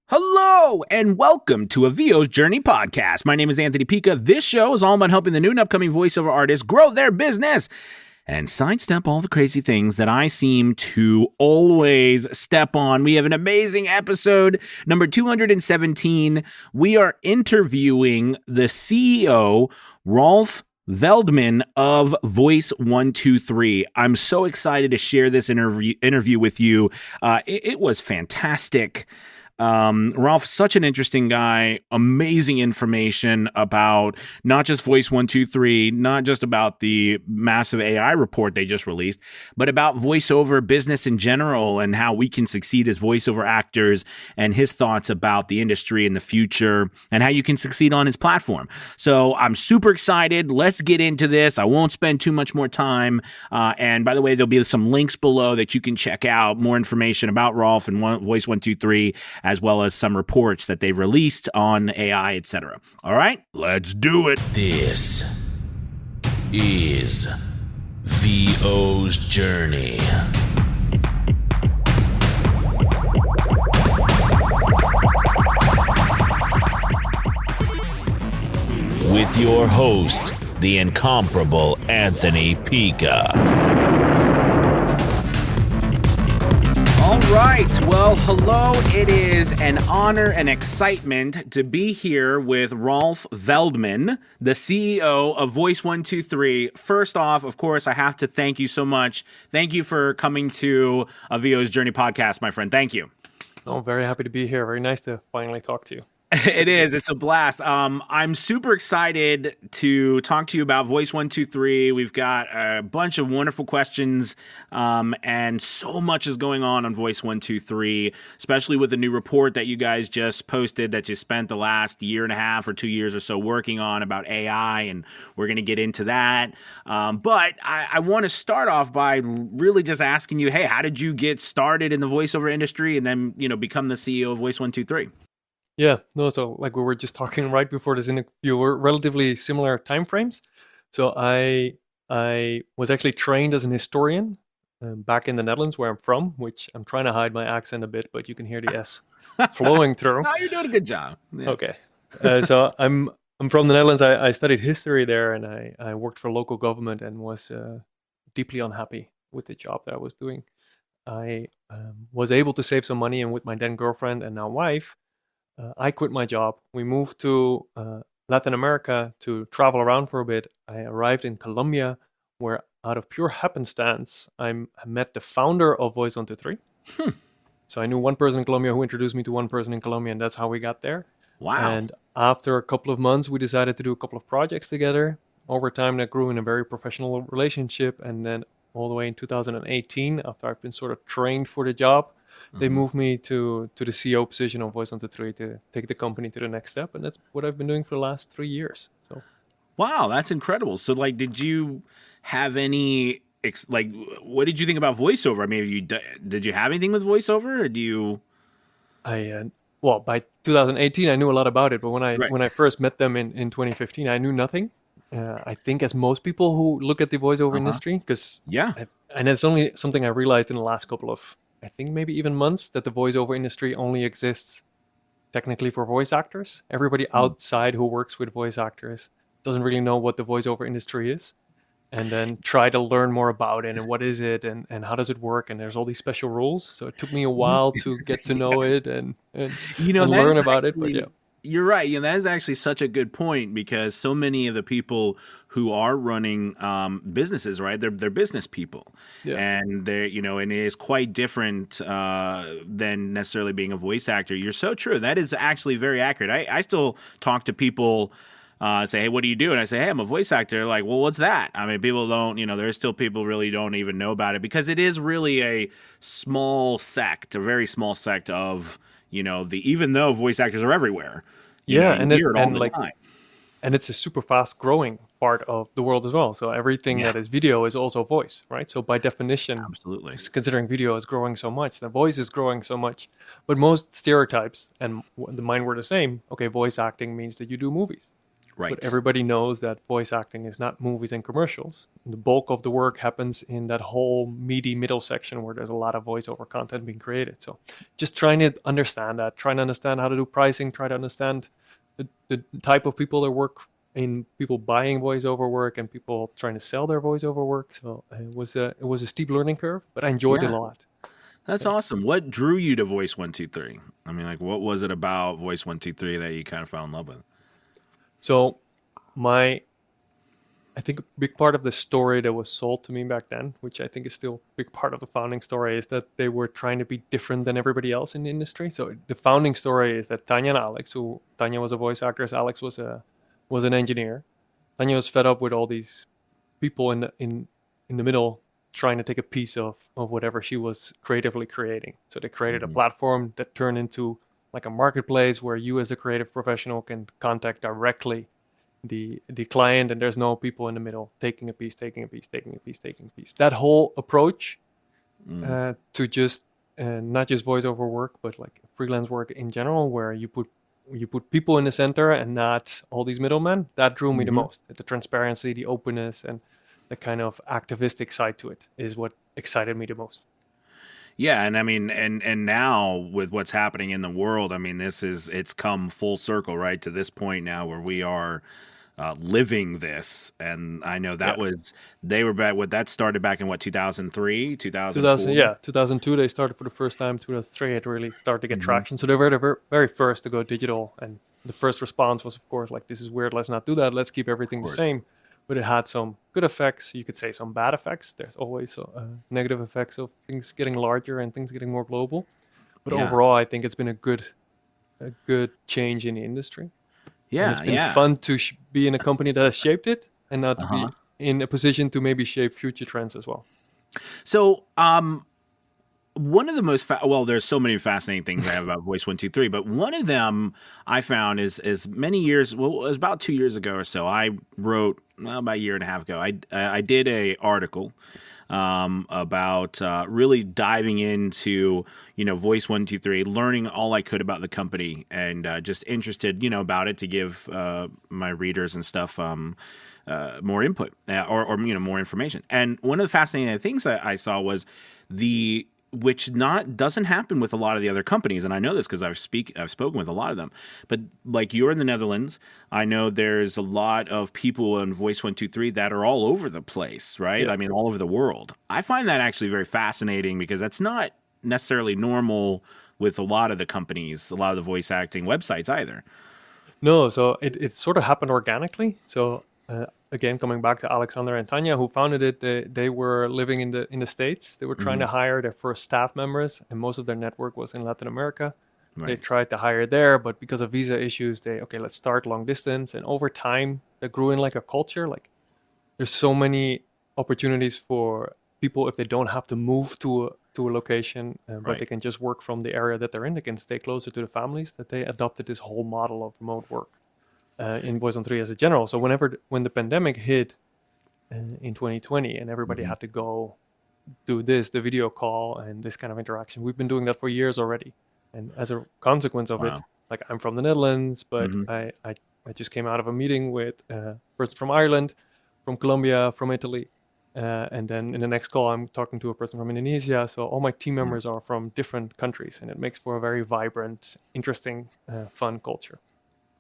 Hello and welcome to a VO's Journey podcast. My name is Anthony Pica. This show is all about helping the new and upcoming voiceover artists grow their business and sidestep all the crazy things that I seem to always step on. We have an amazing episode, number 217. We are interviewing the CEO, Rolf Veldman of Voice123. I'm so excited to share this interview with you. It was fantastic. Rolf, such an interesting guy, amazing information about not just Voice123, not just about the massive AI report they just released, but about voiceover business in general and how we can succeed as voiceover actors and his thoughts about the industry and the future and how you can succeed on his platform. So I'm super excited. Let's get into this. I won't spend too much more time. And by the way, there'll be some links below that you can check out more information about Rolf and Voice123, as well as some reports that they've released on AI, etc. All right, let's do it. This is VO's Journey. With your host, the incomparable Anthony Pica. All right. Well, hello. It is an honor and excitement to be here with Rolf Veldman, the CEO of Voice123. First off, of course, I have to thank you so much. Thank you for coming to a VO's Journey podcast, my friend. Thank you. Oh, very happy to be here. Very nice to finally talk to you. It is. It's a blast. I'm super excited to talk to you about Voice123. We've got a bunch of wonderful questions, and so much is going on Voice123, especially with the new report that you guys just posted that you spent the last year and a half or 2 years or so working on about AI, and we're going to get into that. But I want to start off by really just asking you, hey, how did you get started in the voiceover industry and then, become the CEO of Voice123? Yeah, no, so like we were just talking right before this interview, we're relatively similar timeframes. So I was actually trained as an historian back in the Netherlands, where I'm from, which I'm trying to hide my accent a bit, but you can hear the S flowing through. Oh, you're doing a good job. Yeah. Okay. So I'm from the Netherlands. I studied history there, and I worked for local government and was deeply unhappy with the job that I was doing. I was able to save some money, and with my then girlfriend and now wife, I quit my job. We moved to Latin America to travel around for a bit. I arrived in Colombia, where out of pure happenstance, I met the founder of Voice123. So I knew one person in Colombia who introduced me to one person in Colombia, and that's how we got there. Wow. And after a couple of months, we decided to do a couple of projects together. Over time, that grew in a very professional relationship. And then all the way in 2018, after I've been sort of trained for the job, they moved me to the CEO position of Voice123 to take the company to the next step. And that's what I've been doing for the last 3 years. So, wow, that's incredible. So, did you have any, what did you think about voiceover? I mean, did you have anything with voiceover, or do you? Well, by 2018, I knew a lot about it. But when I Right. when I first met them in 2015, I knew nothing. I think as most people who look at the voiceover industry, because and it's only something I realized in the last couple of, I think maybe even months, that the voiceover industry only exists technically for voice actors. Everybody outside who works with voice actors doesn't really know what the voiceover industry is, and then try to learn more about it and what is it and how does it work, and there's all these special rules. So it took me a while to get to know it and learn about it. But yeah. You're right. That is actually such a good point, because so many of the people who are running businesses, right? They're business people, and they're and it is quite different than necessarily being a voice actor. You're so true. That is actually very accurate. I still talk to people. Say, hey, what do you do? And I say, hey, I'm a voice actor. They're like, well, what's that? I mean, people don't, there's still people really don't even know about it, because it is really a small sect, a very small sect of, even though voice actors are everywhere. And hear it all the time. And it's a super fast growing part of the world as well. So everything that is video is also voice, right? So by definition, absolutely, considering video is growing so much, the voice is growing so much. But most stereotypes, and mine were the same. Okay, voice acting means that you do movies. Right. But everybody knows that voice acting is not movies and commercials. The bulk of the work happens in that whole meaty middle section where there's a lot of voiceover content being created. So just trying to understand that, trying to understand how to do pricing, try to understand the type of people that work in people buying voiceover work and people trying to sell their voiceover work. So it was a steep learning curve, but I enjoyed it Yeah. a lot. That's Yeah. awesome. What drew you to Voice123? I mean, like, what was it about Voice123 that you kind of fell in love with? So my I think a big part of the story that was sold to me back then, which I think is still a big part of the founding story, is that they were trying to be different than everybody else in the industry. So the founding story is that Tanya and Alex, who Tanya was a voice actress, Alex was an engineer. Tanya was fed up with all these people in the middle trying to take a piece of whatever she was creatively creating. So they created a platform that turned into like a marketplace where you as a creative professional can contact directly the client, and there's no people in the middle taking a piece, taking a piece, taking a piece, taking a piece. That whole approach to just not just voiceover work, but like freelance work in general, where you put people in the center and not all these middlemen. That drew me the most. The transparency, the openness, and the kind of activistic side to it is what excited me the most. Yeah, and I mean, and now with what's happening in the world, I mean, it's come full circle, right, to this point now where we are living this. And I know that Yeah. they were back. What that started back in what 2003, 2000, 2004. yeah, 2002 they started for the first time. 2003 it really started to get Mm-hmm. traction. So they were the very first to go digital, and the first response was, of course, like, this is weird. Let's not do that. Let's keep everything the course. same. But it had some good effects. You could say some bad effects. There's always negative effects of things getting larger and things getting more global. But Yeah. overall, I think it's been a good change in the industry. And it's Yeah, been yeah. fun to be in a company that has shaped it, and now to Uh-huh. be in a position to maybe shape future trends as well. So, one of the most well, there's so many fascinating things I have about Voice123, but one of them I found is many years. Well, it was about 2 years ago or so. I wrote about a year and a half ago. I did a article about really diving into Voice123, learning all I could about the company, and just interested about it to give my readers and stuff more input or more information. And one of the fascinating things I saw was which doesn't happen with a lot of the other companies, and I know this because I've spoken with a lot of them. But like, you're in the Netherlands, I know there's a lot of people in Voice123 that are all over the place, right? Yeah. I mean, all over the world. I find that actually very fascinating because that's not necessarily normal with a lot of the companies, a lot of the voice acting websites either. No, so it sort of happened organically. So again, coming back to Alexander and Tanya, who founded it, they were living in the States. They were trying to hire their first staff members, and most of their network was in Latin America. They Right. tried to hire there, but because of visa issues, let's start long distance. And over time, that grew in like a culture. Like, there's so many opportunities for people if they don't have to move to a location, but Right. they can just work from the area that they're in. They can stay closer to the families. That they adopted this whole model of remote work in Voice123 as a general. So when the pandemic hit in 2020 and everybody had to go do the video call and this kind of interaction, we've been doing that for years already. And as a consequence of it, Wow. like, I'm from the Netherlands, but I just came out of a meeting with a person from Ireland, from Colombia, from Italy. And then in the next call, I'm talking to a person from Indonesia. So all my team members are from different countries, and it makes for a very vibrant, interesting, fun culture.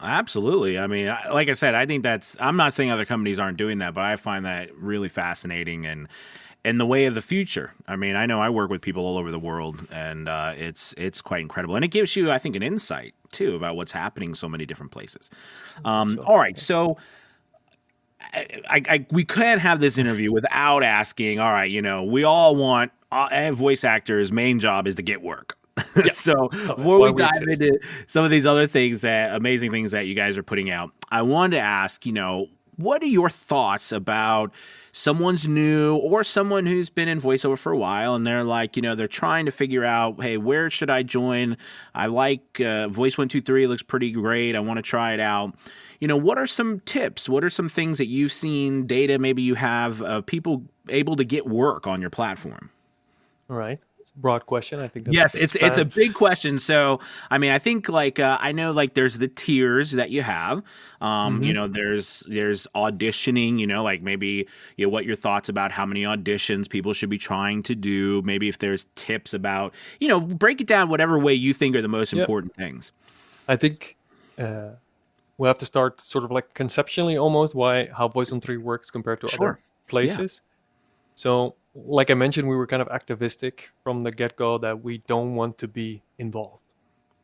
Absolutely. I mean, like I said, I think I'm not saying other companies aren't doing that, but I find that really fascinating and in the way of the future. I mean, I know I work with people all over the world, and it's quite incredible. And it gives you, I think, an insight too about what's happening in so many different places. All right. So we can't have this interview without asking, all right, we all want voice actors' main job is to get work. So before we dive into some of these other amazing things that you guys are putting out, I wanted to ask, what are your thoughts about someone's new or someone who's been in voiceover for a while and they're like, they're trying to figure out, hey, where should I join? I like Voice123, looks pretty great. I want to try it out. What are some tips? What are some things that you've seen, data maybe you have, of people able to get work on your platform? All right. broad question. I think Yes, that it's a big question. So, I mean, I think like I know like there's the tiers that you have. You know, there's auditioning. You know, like maybe what your thoughts about how many auditions people should be trying to do. Maybe if there's tips about break it down whatever way you think are the most important things. I think we have to start sort of like conceptually almost how Voice123 works compared to other places. So, like I mentioned, we were kind of activistic from the get-go that we don't want to be involved.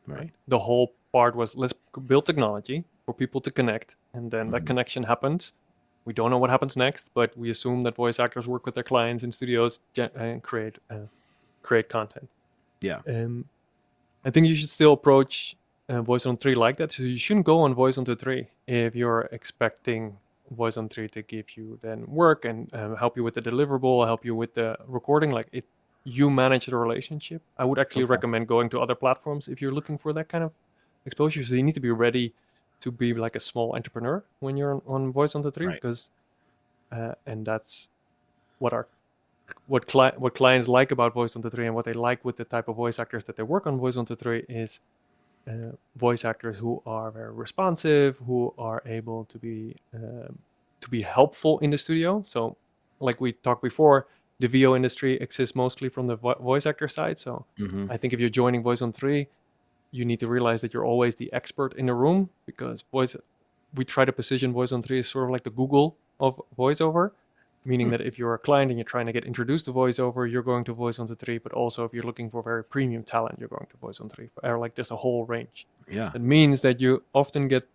Right. The whole part was let's build technology for people to connect, and then that connection happens. We don't know what happens next, but we assume that voice actors work with their clients in studios and create content. Yeah. I think you should still approach Voice123 like that. So you shouldn't go on Voice123 if you're expecting Voice123 to give you then work and help you with the deliverable, help you with the recording. Like you manage the relationship. I would actually recommend going to other platforms if you're looking for that kind of exposure. So you need to be ready to be like a small entrepreneur when you're on Voice123, because and that's what clients like about Voice123 and what they like with the type of voice actors that they work on Voice123 is voice actors who are very responsive, who are able to be helpful in the studio. So, like we talked before, the VO industry exists mostly from the voice actor side. So, I think if you're joining Voice123, you need to realize that you're always the expert in the room, because we try to position Voice123 as sort of like the Google of voiceover. Meaning that if you're a client and you're trying to get introduced to voiceover, you're going to Voice123. But also, if you're looking for very premium talent, you're going to Voice123. Or like there's a whole range. Yeah, it means that you often get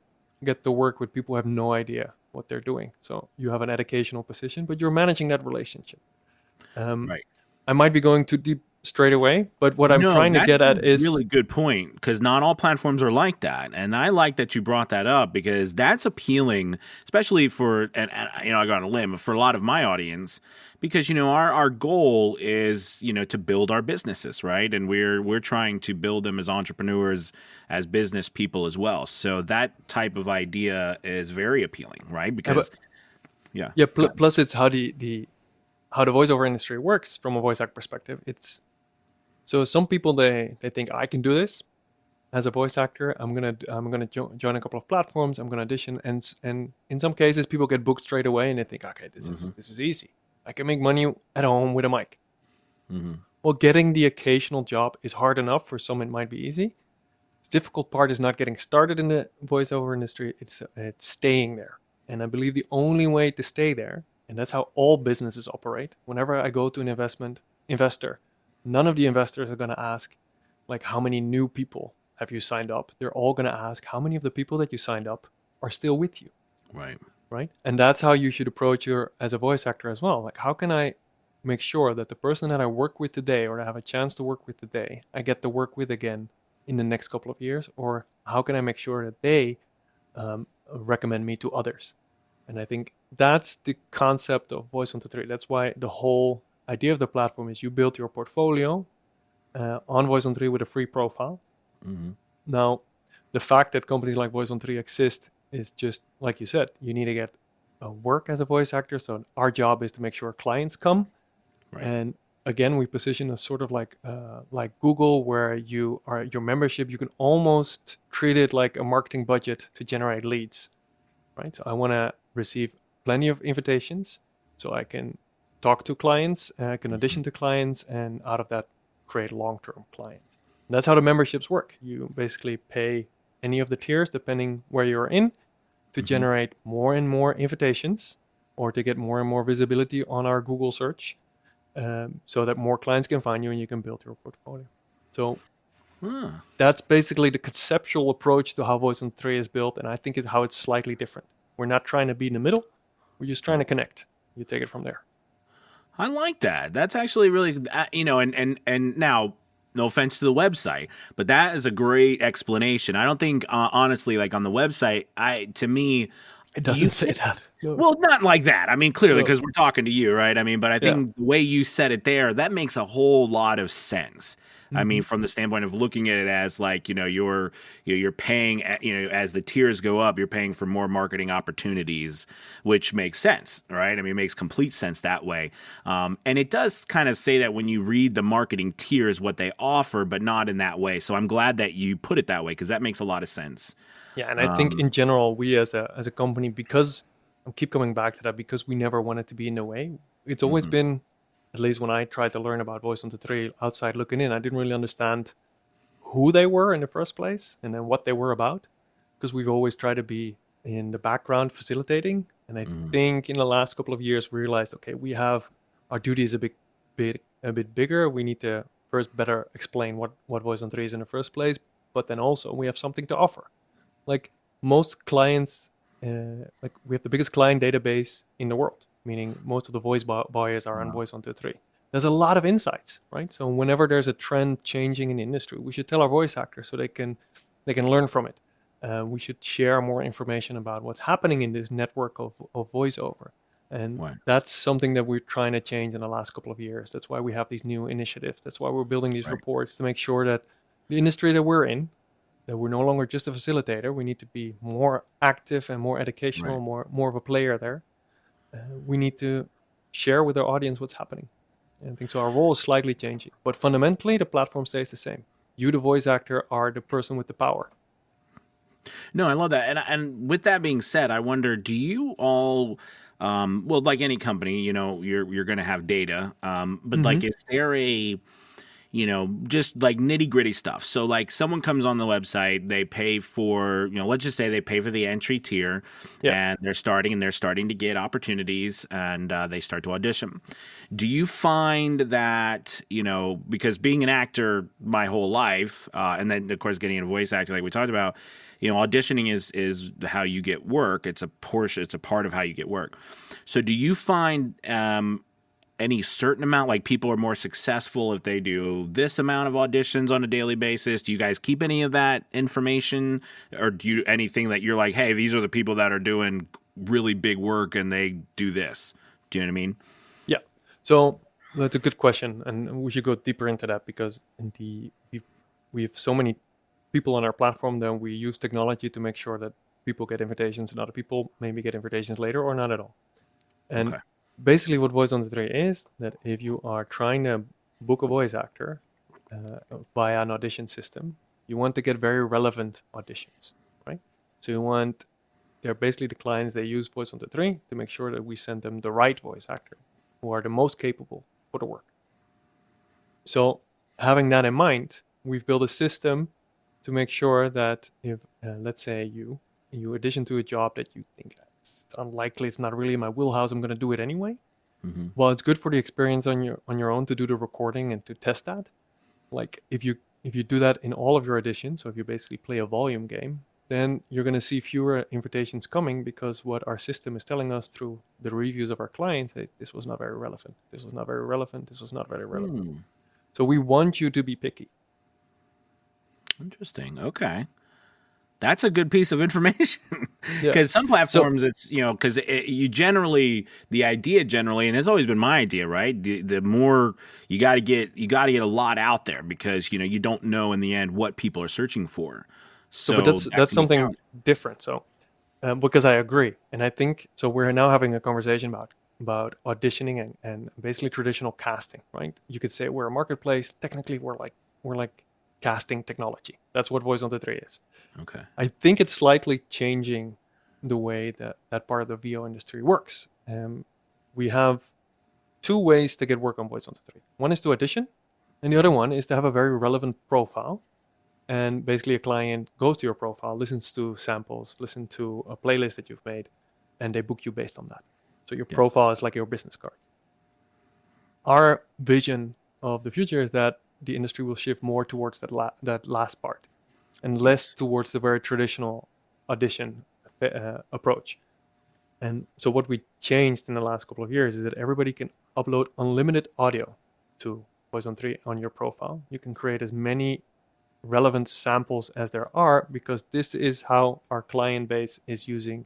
to work with people who have no idea what they're doing. So you have an educational position, but you're managing that relationship. I might be going too deep straight away, but what I'm trying to get at is really good point, because not all platforms are like that, and I like that you brought that up, because that's appealing, especially for and I go on a limb for a lot of my audience, because our goal is to build our businesses, right, and we're trying to build them as entrepreneurs, as business people as well. So that type of idea is very appealing, right? Because plus it's how the voiceover industry works from a voice act perspective. So some people they think I can do this as a voice actor. I'm gonna join a couple of platforms. I'm gonna audition, and in some cases people get booked straight away, and they think, okay, this is easy. I can make money at home with a mic. Well, getting the occasional job is hard enough. For some, it might be easy. The difficult part is not getting started in the voiceover industry. It's staying there, and I believe the only way to stay there, and that's how all businesses operate. Whenever I go to an investor. None of the investors are going to ask, like, how many new people have you signed up? They're all going to ask, how many of the people that you signed up are still with you? Right? And that's how you should approach as a voice actor as well. Like, how can I make sure that the person that I work with today, or I have a chance to work with today, I get to work with again in the next couple of years? Or how can I make sure that they recommend me to others? And I think that's the concept of Voice123. That's why the whole idea of the platform is you build your portfolio on Voice123 with a free profile. Now, the fact that companies like Voice123 exist is just, like you said, you need to get work as a voice actor. So our job is to make sure clients come. And again, we position as sort of like Google, where your membership, you can almost treat it like a marketing budget to generate leads. Right? So I want to receive plenty of invitations so I can talk to clients, I can audition to clients, and out of that, create long-term clients. And that's how the memberships work. You basically pay any of the tiers, depending where you're in, to generate more and more invitations, or to get more and more visibility on our Google search, so that more clients can find you and you can build your portfolio. So that's basically the conceptual approach to how Voice123 is built, and I think how it's slightly different. We're not trying to be in the middle. We're just trying to connect. You take it from there. I like that. That's actually really, and now, no offense to the website, but that is a great explanation. I don't think, honestly, like on the website, to me, it doesn't say that. No. Well, not like that. I mean, clearly, because we're talking to you, right? I mean, but I think the way you said it there, that makes a whole lot of sense. I mean, Mm-hmm. from the standpoint of looking at it as like, you're paying, as the tiers go up, you're paying for more marketing opportunities, which makes sense, right? I mean, it makes complete sense that way. And it does kind of say that when you read the marketing tiers, what they offer, but not in that way. So I'm glad that you put it that way, because that makes a lot of sense. Yeah, and I think in general, we as a company, because I keep coming back to that, because we never wanted to be in the way. It's always been, at least when I tried to learn about Voice123 outside looking in, I didn't really understand who they were in the first place and then what they were about, because we've always tried to be in the background facilitating. And I think in the last couple of years, we realized, okay, we have our duty is a bit bigger. We need to first better explain what Voice123 is in the first place, but then also we have something to offer. Like most clients, like we have the biggest client database in the world, meaning most of the voice buyers are on Voice123. There's a lot of insights, right? So whenever there's a trend changing in the industry, we should tell our voice actors so they can learn from it. We should share more information about what's happening in this network of voiceover. And Right. that's something that we're trying to change in the last couple of years. That's why we have these new initiatives. That's why we're building these Right. reports to make sure that the industry that we're in, that we're no longer just a facilitator. We need to be more active and more educational, more of a player there. We need to share with our audience what's happening. And I think so. Our role is slightly changing, but fundamentally, the platform stays the same. You, the voice actor, are the person with the power. No, I love that. And with that being said, I wonder, do you all, well, like any company, you're going to have data, but like, is there a, just like nitty gritty stuff? So like someone comes on the website, they pay for, let's just say they pay for the entry tier, and they're starting to get opportunities, and they start to audition. Do you find that, because being an actor my whole life, and then of course getting a voice actor like we talked about, auditioning is how you get work. It's a part of how you get work. So do you find any certain amount, like people are more successful if they do this amount of auditions on a daily basis? Do you guys keep any of that information, or do you anything that you're like, hey, these are the people that are doing really big work and they do this? Do you know what I mean? Yeah. So that's a good question, and we should go deeper into that, because we have so many people on our platform that we use technology to make sure that people get invitations and other people maybe get invitations later or not at all. And Okay. basically what Voice123 is, that if you are trying to book a voice actor via an audition system, you want to get very relevant auditions, right? So they're basically the clients, they use Voice123 to make sure that we send them the right voice actor who are the most capable for the work. So having that in mind, we've built a system to make sure that if, let's say you audition to a job that you think it's unlikely, it's not really in my wheelhouse, I'm going to do it anyway. Well, it's good for the experience on your own to do the recording and to test that. Like if you do that in all of your auditions, so if you basically play a volume game, then you're going to see fewer invitations coming, because what our system is telling us through the reviews of our clients, this was not very relevant, this was not very relevant, this was not very relevant. So we want you to be picky. Interesting. Okay. That's a good piece of information, Yeah. because some platforms, it's, because the idea generally, and it's always been my idea, right? The more you got to get a lot out there, because, you don't know in the end what people are searching for. So but that's something different. So, because I agree. And I think, so we're now having a conversation about auditioning and basically traditional casting, right? You could say we're a marketplace. Technically, we're like casting technology. That's what Voice123 is. Okay. I think it's slightly changing the way that part of the VO industry works. We have two ways to get work on Voice123. One is to audition, and the other one is to have a very relevant profile. And basically a client goes to your profile, listens to samples, listen to a playlist that you've made, and they book you based on that. So your profile is like your business card. Our vision of the future is that the industry will shift more towards that last part, and less towards the very traditional audition approach. And so what we changed in the last couple of years is that everybody can upload unlimited audio to Voice123 on your profile. You can create as many relevant samples as there are, because this is how our client base is using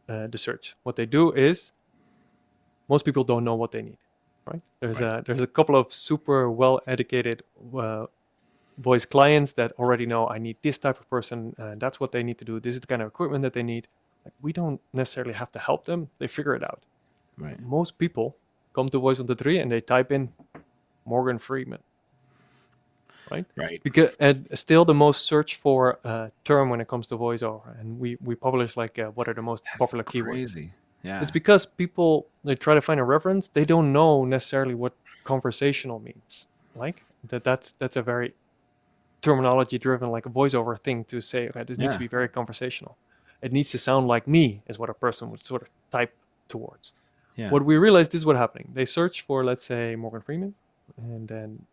the search. What they do is, most people don't know what they need, right? There's a couple of super well educated voice clients that already know I need this type of person, and that's what they need to do. This is the kind of equipment that they need. Like, we don't necessarily have to help them. They figure it out. Right. Most people come to Voice123 and they type in Morgan Freeman, right? Right. And still the most searched for term when it comes to voiceover. And we publish like what are the most popular keywords. Crazy. Yeah. It's because people, they try to find a reference. They don't know necessarily what conversational means. Like that's a very terminology driven, like a voiceover thing to say, okay, this needs to be very conversational. It needs to sound like me, is what a person would sort of type towards. Yeah. What we realized, this is what happening. They search for, let's say, Morgan Freeman, and then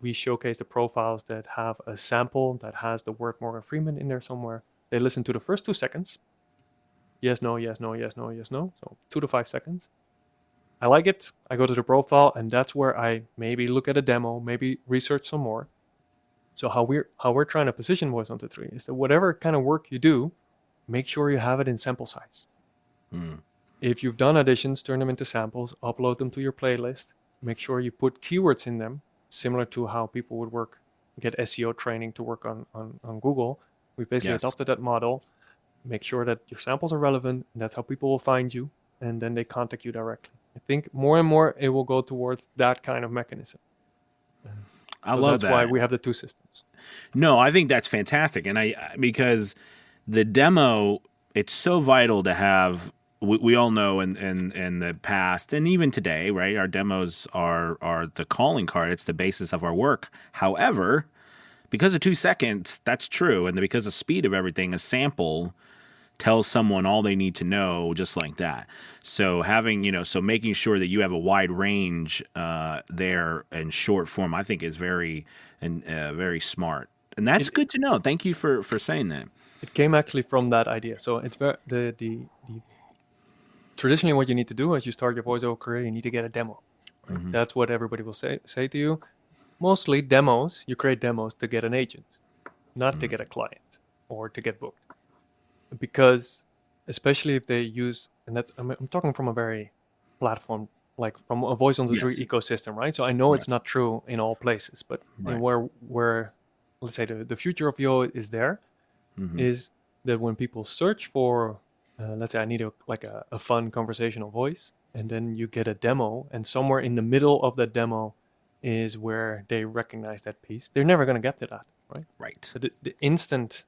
we showcase the profiles that have a sample that has the word Morgan Freeman in there somewhere. They listen to the first 2 seconds. Yes, no, yes, no, yes, no, yes, no. So 2 to 5 seconds. I like it. I go to the profile, and that's where I maybe look at a demo, maybe research some more. So how we're trying to position Voice123 is that whatever kind of work you do, make sure you have it in sample size. If you've done auditions, turn them into samples, upload them to your playlist. Make sure you put keywords in them, similar to how people would get SEO training to work on Google. We basically adopted that model. Make sure that your samples are relevant, and that's how people will find you, and then they contact you directly. I think more and more it will go towards that kind of mechanism. I love that's why we have the 2 systems. No, I think that's fantastic. And because the demo, it's so vital to have. We all know in the past and even today, right? Our demos are the calling card. It's the basis of our work. However, because of 2 seconds, that's true. And because of speed of everything, a sample tells someone all they need to know just like that. So making sure that you have a wide range there in short form, I think is very smart. And that's good to know. Thank you for saying that. It came actually from that idea. So it's the traditionally what you need to do as you start your voiceover career, you need to get a demo. Right? Mm-hmm. That's what everybody will say to you. Mostly demos, you create demos to get an agent, not to get a client or to get booked. Because especially if they use, and that's, I'm talking from a very platform, like from a Voice123 ecosystem, right? So I know it's not true in all places, but where let's say the future of VO is there, is that when people search for, let's say I need a fun conversational voice, and then you get a demo, and somewhere in the middle of that demo is where they recognize that piece. They're never going to get to that, right? Right. So the instant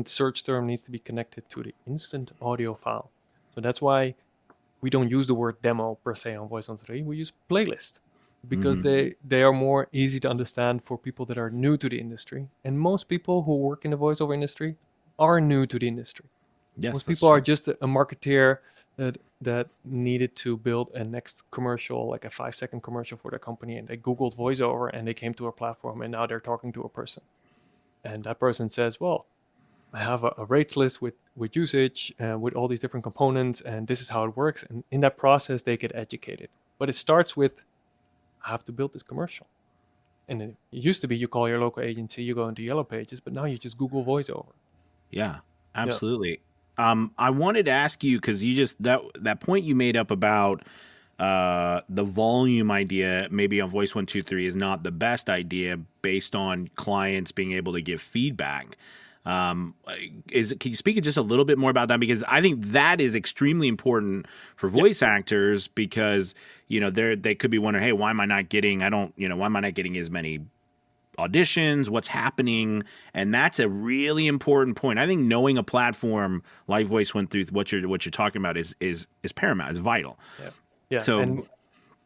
search term needs to be connected to the instant audio file. So that's why we don't use the word demo per se on Voice123. We use playlist because they are more easy to understand for people that are new to the industry. And most people who work in the voiceover industry are new to the industry. Yes, most people are just a marketeer that needed to build a next commercial, like a 5-second commercial for their company, and they Googled voiceover and they came to a platform, and now they're talking to a person. And that person says, well, I have a rate list with usage and with all these different components, and this is how it works. And in that process, they get educated. But it starts with, I have to build this commercial. And it used to be you call your local agency, you go into Yellow Pages, but now you just Google voiceover. Yeah, absolutely. Yeah. I wanted to ask you, because you just, that point you made up about the volume idea maybe on Voice123 is not the best idea based on clients being able to give feedback. Can you speak just a little bit more about that? Because I think that is extremely important for voice actors, because they could be wondering, hey, why am I not getting as many auditions? What's happening? And that's a really important point. I think knowing a platform like Voice123, what you're talking about is paramount, is vital. Yeah, so, and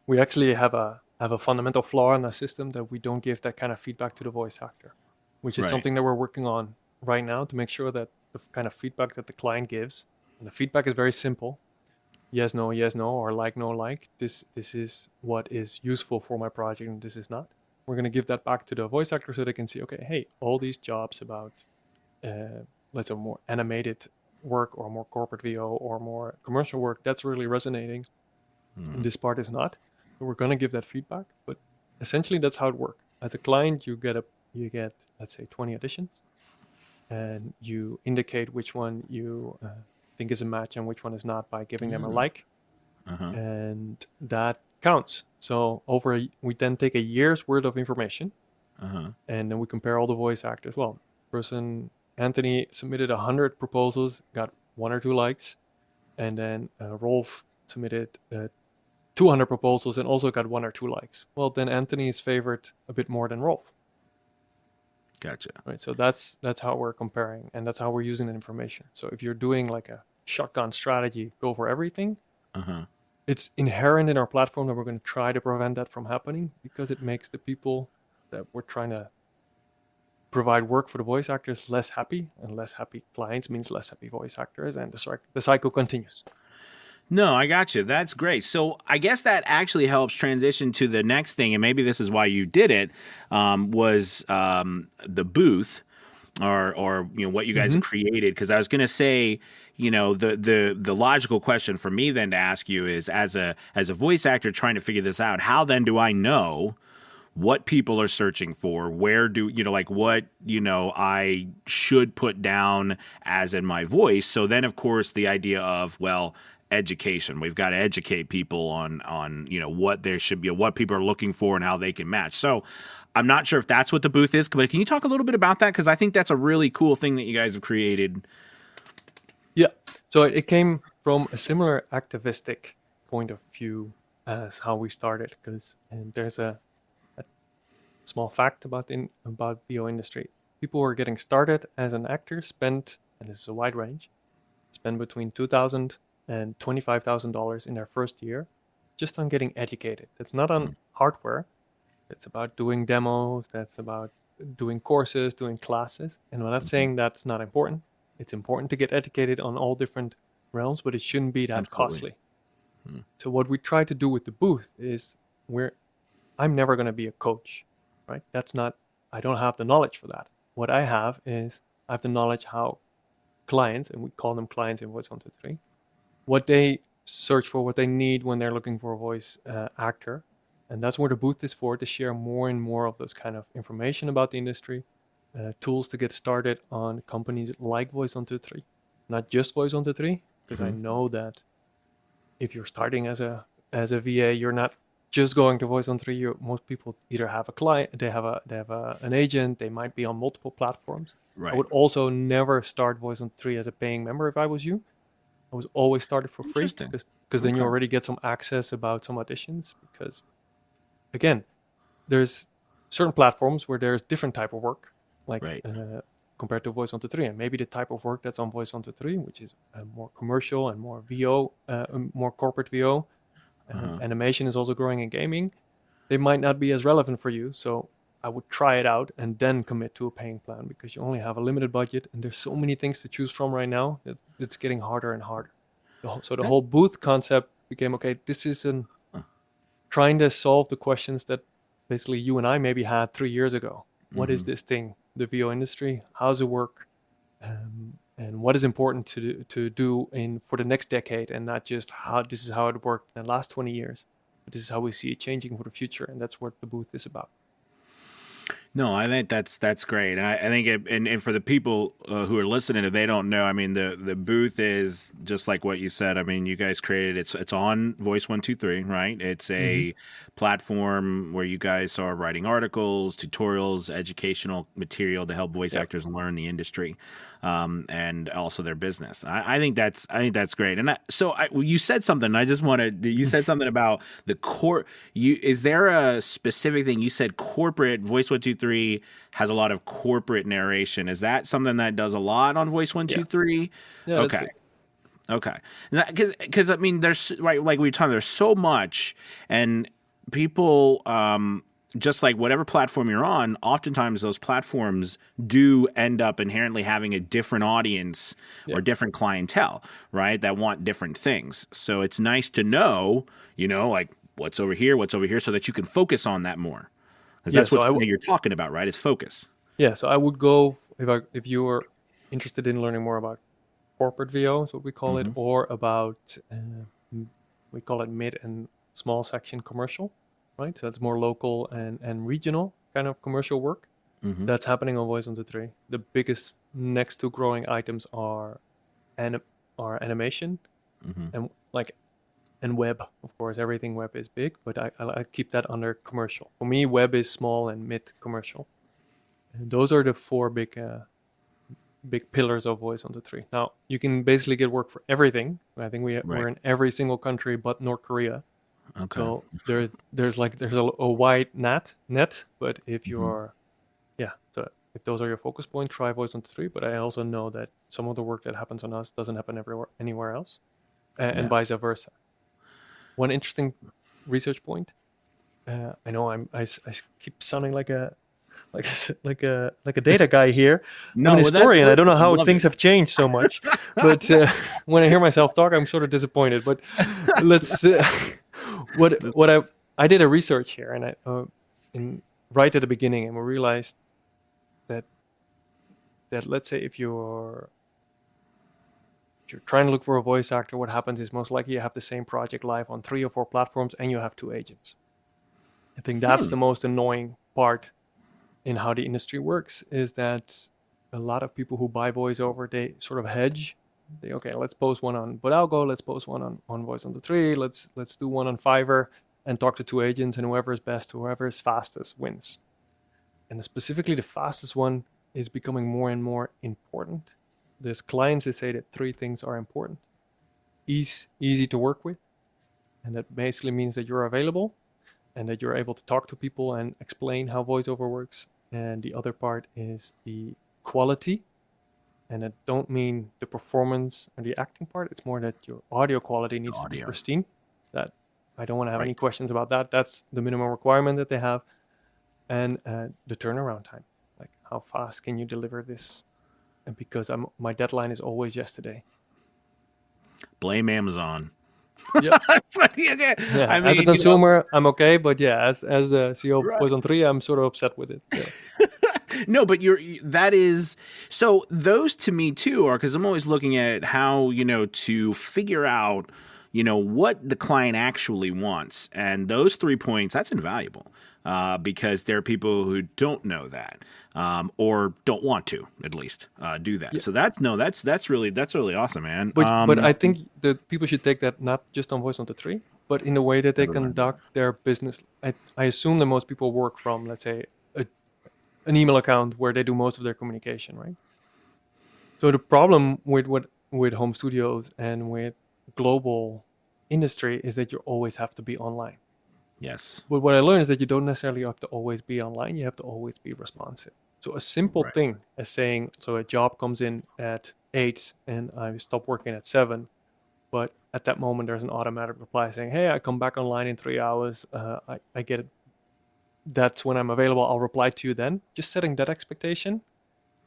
we actually have a fundamental flaw in our system that we don't give that kind of feedback to the voice actor, which is something that we're working on right now to make sure that the kind of feedback that the client gives, and the feedback is very simple: yes, no, or like, no, like. This is what is useful for my project, and this is not. We're going to give that back to the voice actor so they can see, okay, hey, all these jobs about, let's say, more animated work or more corporate VO or more commercial work, that's really resonating. And this part is not. So we're going to give that feedback, but essentially that's how it works. As a client, you get let's say 20 auditions, and you indicate which one you think is a match and which one is not by giving them a like, and that counts. So we then take a year's worth of information, And then we compare all the voice actors. Well, person Anthony submitted 100 proposals, got 1 or 2 likes, and then Rolf submitted 200 proposals and also got 1 or 2 likes. Well, then Anthony is favored a bit more than Rolf. Gotcha. Right. So that's how we're comparing, and that's how we're using the information. So if you're doing like a shotgun strategy, go for everything. It's inherent in our platform that we're going to try to prevent that from happening, because it makes the people that we're trying to provide work for the voice actors less happy, and less happy clients means less happy voice actors, and the cycle continues. No, I got you. That's great. So I guess that actually helps transition to the next thing, and maybe this is why you did it, was the booth, or what you guys have created. Because I was going to say, the logical question for me then to ask you is, as a voice actor trying to figure this out, how then do I know what people are searching for? Where do what I should put down as in my voice? So then, of course, the idea of, well, education. We've got to educate people on what there should be, what people are looking for, and how they can match. So I'm not sure if that's what the booth is, but can you talk a little bit about that? Because I think that's a really cool thing that you guys have created. Yeah. So it came from a similar activistic point of view as how we started, because there's a small fact about VO industry. People who are getting started as an actor spend, and this is a wide range, spend between $2,000 and $25,000 in their first year just on getting educated. It's not on hardware. It's about doing demos. That's about doing courses, doing classes. And I'm not saying that's not important. It's important to get educated on all different realms, but it shouldn't be that costly. So what we try to do with the booth is, I'm never going to be a coach, right? I don't have the knowledge for that. What I have is, I have the knowledge how clients, and we call them clients in Voice123, what they search for, what they need when they're looking for a voice actor. And that's where the booth is for, to share more and more of those kind of information about the industry, tools to get started on companies like Voice123, not just Voice123, because I know that if you're starting as a VA, you're not just going to Voice123. Most people either have a client, they have an agent, they might be on multiple platforms. Right. I would also never start Voice123 as a paying member if I was you. I was always started for free, because then you already get some access about some auditions. Because again, there's certain platforms where there's different type of work, like compared to Voice123, and maybe the type of work that's on Voice123, which is more commercial and more VO, more corporate VO. Animation is also growing in gaming. They might not be as relevant for you, so I would try it out and then commit to a paying plan, because you only have a limited budget, and there's so many things to choose from right now that it's getting harder and harder. So the whole booth concept became, okay, this is trying to solve the questions that basically you and I maybe had 3 years ago. What is this thing, the VO industry? How does it work? And what is important to do for the next decade, and not just this is how it worked in the last 20 years, but this is how we see it changing for the future, and that's what the booth is about. No, I think that's great, and I think and for the people who are listening, if they don't know, I mean, the booth is just like what you said. I mean, you guys created it's on Voice123, right? It's a platform where you guys are writing articles, tutorials, educational material to help voice actors learn the industry, and also their business. I think that's great. And you said something. You said something about the core. Is there a specific thing you said? Corporate Voice123 has a lot of corporate narration. Is that something that does a lot on Voice123? Yeah, okay. Because I mean, there's like we were talking, there's so much, and people, just like whatever platform you're on, oftentimes those platforms do end up inherently having a different audience or different clientele, right? That want different things. So it's nice to know, like what's over here, so that you can focus on that more. Because that's what you're talking about, right? Is focus. Yeah, so I would go, if you were interested in learning more about corporate VO, is what we call it, or about, we call it mid and small section commercial, right? So it's more local and regional kind of commercial work. That's happening on Voice123. The biggest next to growing items are animation, and like and web. Of course, everything web is big, but I keep that under commercial. For me, web is small and mid commercial. And those are the four big pillars of Voice123. Now, you can basically get work for everything. I think we're in every single country but North Korea. Okay. So there's a wide net, but if you're, so if those are your focus points, try Voice123. But I also know that some of the work that happens on us doesn't happen anywhere else, and vice versa. One interesting research point. I know I keep sounding like a data guy here. No, I'm an historian. I don't know how things have changed so much, but when I hear myself talk, I'm sort of disappointed. But let's. What I did a research here, and right at the beginning, and we realized that let's say if you're trying to look for a voice actor, what happens is most likely you have the same project live on 3 or 4 platforms, and you have 2 agents. I think that's the most annoying part in how the industry works, is that a lot of people who buy voiceover, they sort of hedge. Okay, let's post one on Bodalgo, let's post one on Voice123, let's do one on Fiverr and talk to 2 agents, and whoever is best, whoever is fastest wins. And specifically the fastest one is becoming more and more important. There's clients that say that 3 things are important. Easy to work with, and that basically means that you're available and that you're able to talk to people and explain how voiceover works. And the other part is the quality. And I don't mean the performance or the acting part. It's more that your audio quality needs to be pristine. That I don't want to have any questions about that. That's the minimum requirement that they have. And the turnaround time. Like, how fast can you deliver this? And because my deadline is always yesterday. Blame Amazon. Yeah. I mean, as a consumer, I'm okay. But yeah, as the CEO of Voice123, I'm sort of upset with it. Yeah. No, but that is, so those to me too are, because I'm always looking at how, to figure out, what the client actually wants. And those 3 points, that's invaluable because there are people who don't know that or don't want to, at least, do that. Yeah. So that's really awesome, man. But I think that people should take that not just on Voice123, but in the way that they conduct their business. I assume that most people work from, let's say, an email account where they do most of their communication, right? So the problem with home studios and with global industry is that you always have to be online. Yes. But what I learned is that you don't necessarily have to always be online. You have to always be responsive. So a simple thing as saying, so a job comes in at 8 and I stop working at 7, but at that moment there's an automatic reply saying, hey, I come back online in 3 hours. I get it. That's when I'm available. I'll reply to you then. Just setting that expectation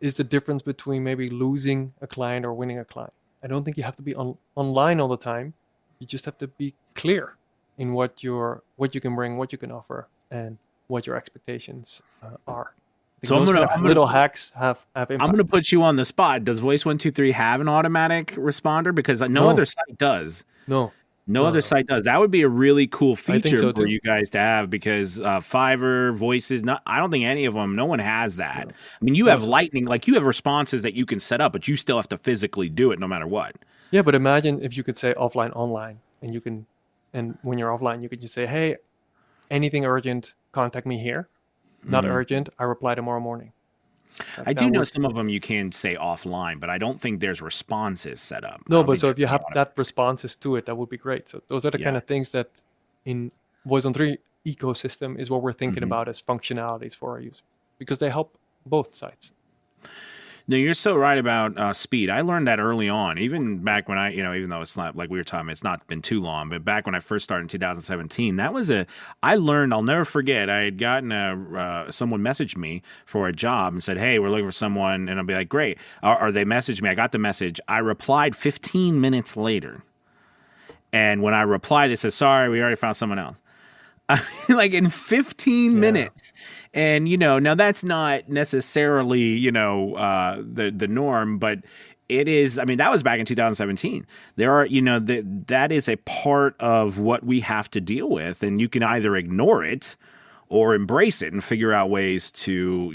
is the difference between maybe losing a client or winning a client. I don't think you have to be online all the time. You just have to be clear in what you can bring, what you can offer, and what your expectations are. So little hacks have impact. I'm going to put you on the spot. Does Voice123 have an automatic responder? Because no other site does. No other site does. That would be a really cool feature for you guys to have, because Fiverr, Voices, I don't think any of them, no one has that. No. I mean, you have Lightning, like you have responses that you can set up, but you still have to physically do it no matter what. Yeah, but imagine if you could say offline, online, and when you're offline, you could just say, hey, anything urgent, contact me here. Not urgent, I reply tomorrow morning. I do know some of them you can say offline, but I don't think there's responses set up. No, but so if you have that responses to it, that would be great. So those are the kind of things that in Voice123 ecosystem is what we're thinking about as functionalities for our users, because they help both sides. No, you're so right about speed. I learned that early on, even back when even though it's not like we were talking, it's not been too long, but back when I first started in 2017, I learned, I'll never forget, I had gotten someone messaged me for a job and said, hey, we're looking for someone. And I'll be like, great. Or they messaged me. I got the message. I replied 15 minutes later. And when I replied, they said, sorry, we already found someone else. Like in 15 minutes. And, now that's not necessarily, the norm, but it is. I mean, that was back in 2017. There are, that is a part of what we have to deal with. And you can either ignore it or embrace it and figure out ways to,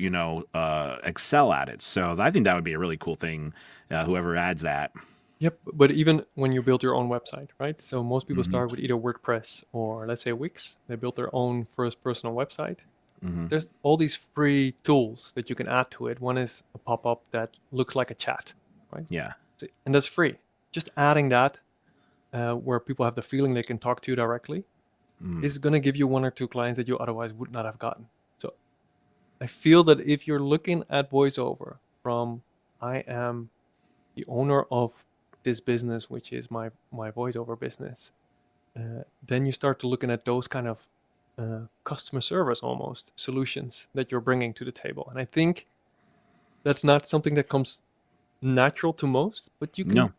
excel at it. So I think that would be a really cool thing, whoever adds that. Yep, but even when you build your own website, right? So most people Mm-hmm. start with either WordPress or let's say Wix. They build their own first personal website. Mm-hmm. There's all these free tools that you can add to it. One is a pop-up that looks like a chat, right? Yeah. And that's free. Just adding that where people have the feeling they can talk to you directly is going to give you one or two clients that you otherwise would not have gotten. So I feel that if you're looking at voiceover from I am the owner of this business, which is my voiceover business, then you start to looking at those kind of customer service almost solutions that you're bringing to the table. And I think that's not something that comes natural to most, but you can. No,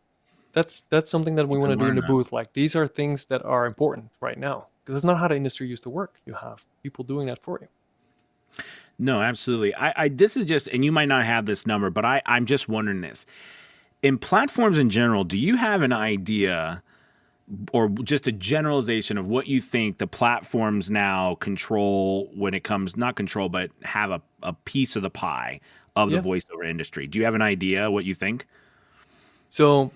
That's something that we you want can to do in learn the that. booth. Like these are things that are important right now because it's not how the industry used to work. You have people doing that for you. No, absolutely. I this is just, and you might not have this number, but I'm just wondering this. In platforms in general, do you have an idea or just a generalization of what you think the platforms now control when it comes, not control, but have a piece of the pie of the Yeah. voiceover industry? Do you have an idea what you think? So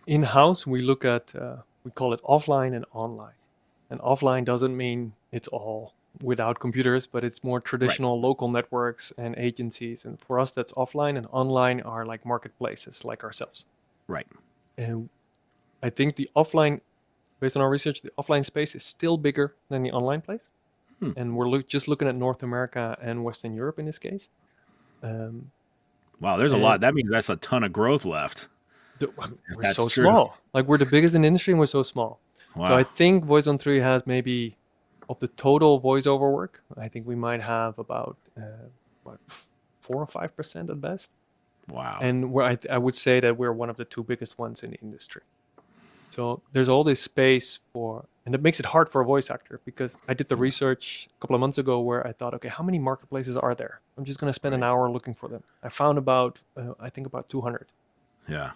in house, we look at we call it offline and online. And offline doesn't mean it's all without computers, but it's more Right. traditional local networks and agencies. And for us, that's offline, and online are like marketplaces like ourselves. Right. And I think the offline, based on our research, the offline space is still bigger than the online place. Hmm. And we're just looking at North America and Western Europe in this case. Um, Wow, there's a and lot. That means that's a ton of growth left. If we're that's so true. small. Like we're the biggest in the industry, and we're so small. So I Wow. think Voice123 has maybe of the total voiceover work, I think we might have about what, 4 or 5% at best. Wow. And where I would say that we're one of the two biggest ones in the industry. So there's all this space for, and it makes it hard for a voice actor because I did the research a couple of months ago where I thought, okay, how many marketplaces are there? I'm just going to spend an Right. hour looking for them. I found about, I think about 200. Yeah.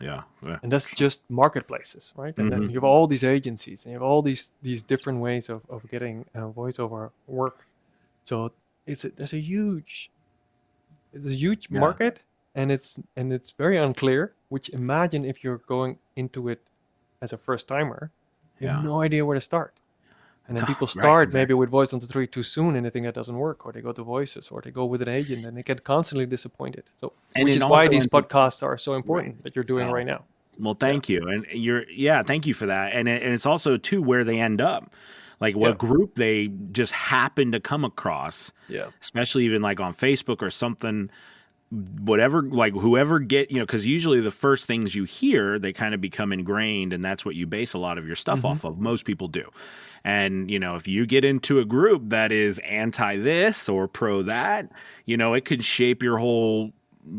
Yeah. Yeah. And that's just marketplaces, right? And then Mm-hmm. you have all these agencies and you have all these different ways of getting voiceover work. So there's a huge Yeah. market, and it's very unclear. Which imagine if you're going into it as a first timer, you have Yeah. no idea where to start. And then people Right. start maybe Exactly. with Voice on the three too soon, and they think that doesn't work, or they go to Voices, or they go with an agent, and they get constantly disappointed. So, And which it is why also these ends up, podcasts are so right. important that you're doing Oh, right now. well, Yeah, thank you. And thank you for that. And it's also too where they end up, like yeah, what group they just happen to come across, yeah. especially even like on Facebook or something, whatever, like whoever because usually the first things you hear, they kind of become ingrained, and that's what you base a lot of your stuff Hmm. off of. Most people do. And, if you get into a group that is anti this or pro that, it could shape your whole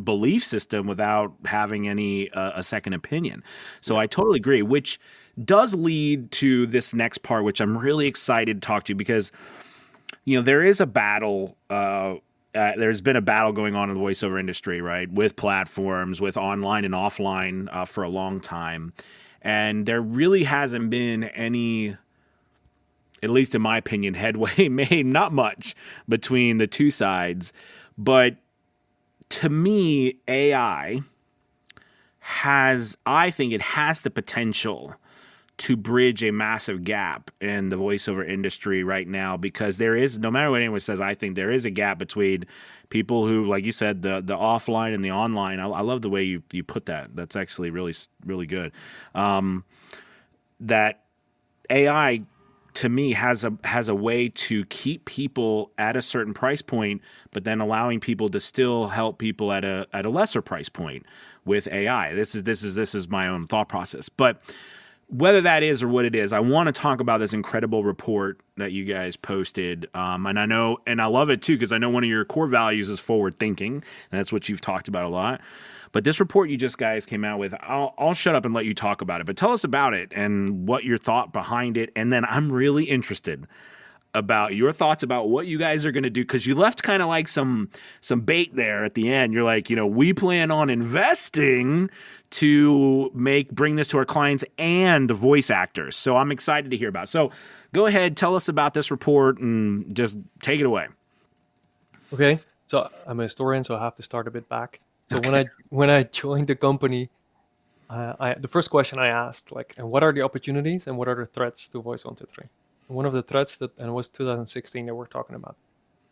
belief system without having any a second opinion. So Yeah. I totally agree, which does lead to this next part, which I'm really excited to talk to you because, there is a battle. There's been a battle going on in the voiceover industry, right, with platforms, with online and offline for a long time. And there really hasn't been any, at least in my opinion, headway made, not much between the two sides. But to me, I think it has the potential to bridge a massive gap in the voiceover industry right now, because there is, no matter what anyone says, I think there is a gap between people who, like you said, the offline and the online. I love the way you put that. That's actually really, really good. That AI, to me, has a way to keep people at a certain price point, but then allowing people to still help people at a lesser price point with AI. This is my own thought process, but whether that is or what it is, I want to talk about this incredible report that you guys posted. And I know, and I love it too, because I know one of your core values is forward thinking, and that's what you've talked about a lot. But this report you just guys came out with, I'll shut up and let you talk about it. But tell us about it and what your thought behind it. And then I'm really interested about your thoughts about what you guys are going to do, because you left kind of like some bait there at the end. You're like, we plan on investing to bring this to our clients and voice actors. So I'm excited to hear about it. So go ahead, tell us about this report and just take it away. Okay. So I'm a historian, so I have to start a bit back. So Okay. when I joined the company, the first question I asked, like, and what are the opportunities and what are the threats to Voice123? And one of the threats and it was 2016 that we're talking about.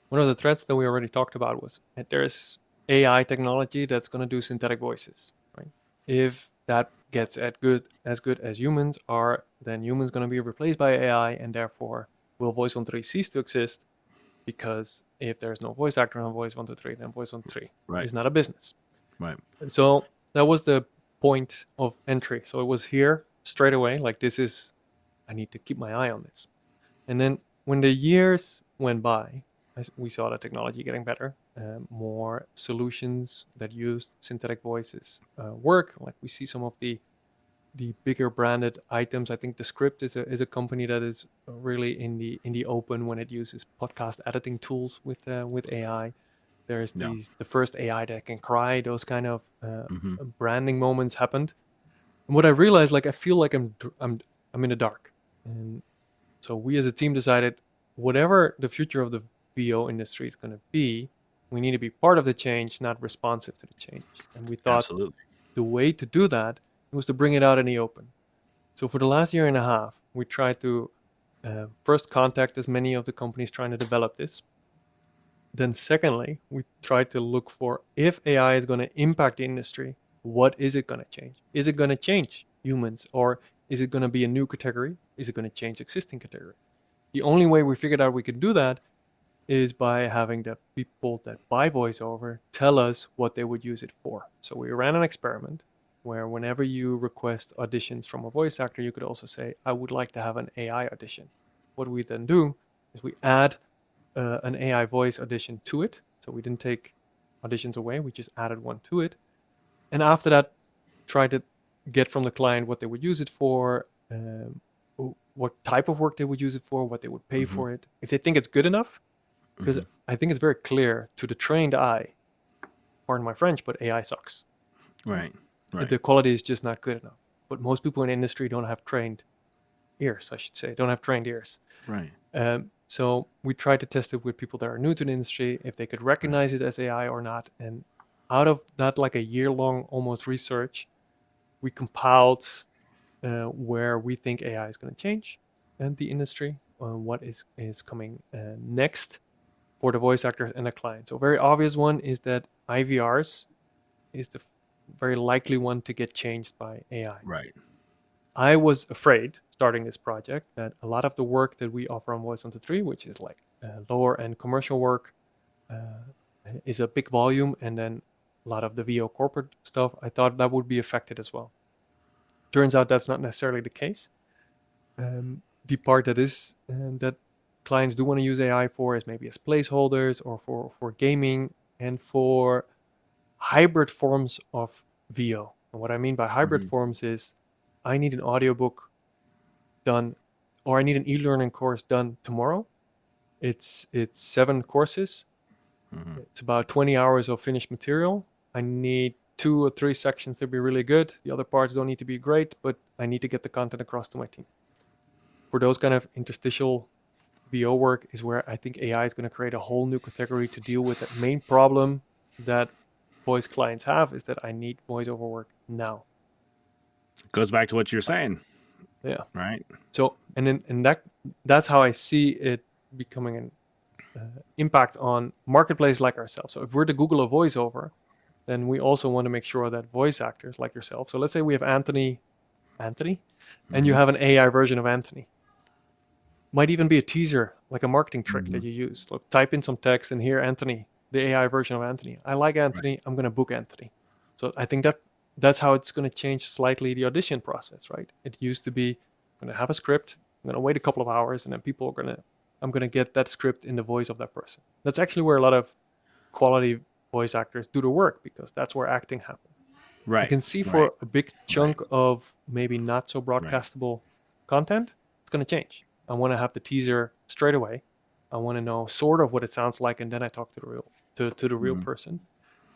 One of the threats that we already talked about was that there's AI technology that's going to do synthetic voices, right? If that gets as good as humans are, then humans going to be replaced by AI, and therefore will Voice123 cease to exist? Because if there's no voice actor on Voice123, then Voice123 is not a business. Right. So that was the point of entry. So it was here straight away. Like, I need to keep my eye on this. And then when the years went by, we saw the technology getting better. More solutions that used synthetic voices work. Like, we see some of the bigger branded items. I think the Script is a company that is really in the open when it uses podcast editing tools with AI. There's the first AI that can cry. Those kind of branding moments happened. And what I realized, like, I feel like I'm in the dark. And so we as a team decided, whatever the future of the VO industry is going to be, we need to be part of the change, not responsive to the change. And we thought the way to do that was to bring it out in the open. So for the last year and a half, we tried to first contact as many of the companies trying to develop this. Then secondly, we tried to look for, if AI is going to impact the industry, what is it going to change? Is it going to change humans, or is it going to be a new category? Is it going to change existing categories? The only way we figured out we could do that is by having the people that buy voiceover tell us what they would use it for. So we ran an experiment where whenever you request auditions from a voice actor, you could also say, I would like to have an AI audition. What we then do is we add an AI voice audition to it. So we didn't take auditions away, we just added one to it. And after that, try to get from the client what they would use it for, what type of work they would use it for, what they would pay for it, if they think it's good enough. Because I think it's very clear to the trained eye, pardon my French, but AI sucks. Right. The quality is just not good enough. But most people in the industry don't have trained ears, I should say, don't have trained ears. Right. So we tried to test it with people that are new to the industry, if they could recognize it as AI or not. And out of that, like a year-long almost research, we compiled where we think AI is going to change the industry, what is coming next for the voice actors and the client. So a very obvious one is that IVRs is the very likely one to get changed by AI. Right. I was afraid, starting this project, that a lot of the work that we offer on Voice123, which is like lower end commercial work, is a big volume, and then a lot of the VO corporate stuff, I thought that would be affected as well. Turns out that's not necessarily the case. The part that is that clients do want to use AI for is maybe as placeholders, or for gaming, and for hybrid forms of VO. And what I mean by hybrid forms is, I need an audiobook done, or I need an e-learning course done tomorrow. It's 7 courses. It's about 20 hours of finished material. I need 2 or 3 sections to be really good. The other parts don't need to be great, but I need to get the content across to my team. For those kind of interstitial VO work is where I think AI is going to create a whole new category to deal with. The main problem that voice clients have is that I need voiceover work now. Goes back to what you're saying. Yeah. Right. So, and that's how I see it becoming an impact on marketplace like ourselves. So if we're the Google of voiceover, then we also want to make sure that voice actors like yourself. So let's say we have Anthony, and you have an AI version of Anthony. Might even be a teaser, like a marketing trick that you use. Look, type in some text and here Anthony, the AI version of Anthony. I like Anthony. Right. I'm going to book Anthony. So I think that's how it's going to change slightly the audition process, right? It used to be, I'm going to have a script, I'm going to wait a couple of hours, and then I'm going to get that script in the voice of that person. That's actually where a lot of quality voice actors do the work, because that's where acting happens. Right. I can see for a big chunk of maybe not so broadcastable content, it's going to change. I want to have the teaser straight away. I want to know sort of what it sounds like, and then I talk to the real person.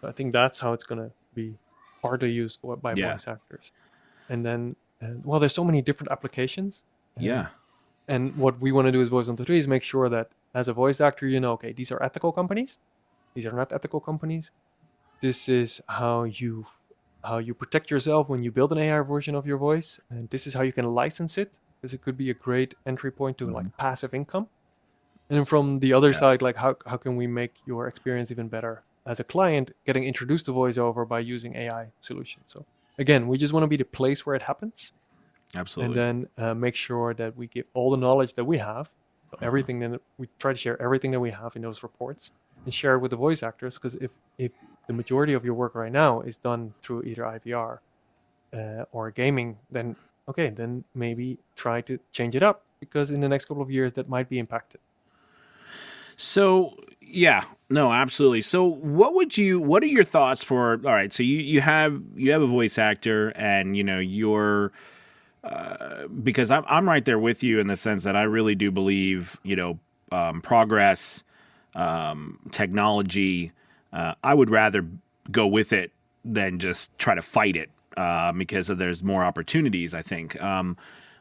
So I think that's how it's going to be hardly used by voice actors. And then, there's so many different applications. And what we want to do as Voice123 is make sure that as a voice actor, okay, these are ethical companies. These are not ethical companies. This is how you how you protect yourself when you build an AI version of your voice, and this is how you can license it, because it could be a great entry point to like passive income. And then from the other side, like how can we make your experience even better as a client getting introduced to voiceover by using AI solutions? So again, we just want to be the place where it happens, and Absolutely. then make sure that we give all the knowledge that we have, so everything that we try to share everything that we have in those reports and share it with the voice actors. Because if the majority of your work right now is done through either IVR or gaming, then okay, then maybe try to change it up, because in the next couple of years that might be impacted. So yeah, no, absolutely. So what are your thoughts for, all right, so you have a voice actor, and you're because I'm right there with you in the sense that I really do believe, progress, technology, I would rather go with it than just try to fight it, because there's more opportunities, I think.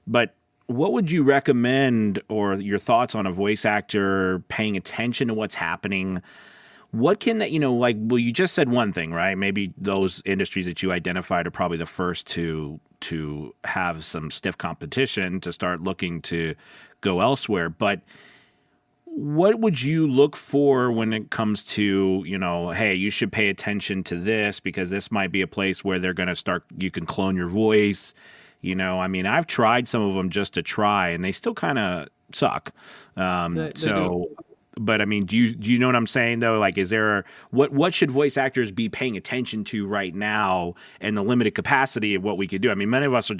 But what would you recommend, or your thoughts on a voice actor paying attention to what's happening? What can that, like, well, you just said one thing, right? Maybe those industries that you identified are probably the first to have some stiff competition, to start looking to go elsewhere. But what would you look for when it comes to, hey, you should pay attention to this because this might be a place where they're going to start, you can clone your voice. I mean, I've tried some of them just to try, and they still kind of suck. They do. But I mean, do you know what I'm saying though? Like, is there what should voice actors be paying attention to right now, and the limited capacity of what we could do? I mean, many of us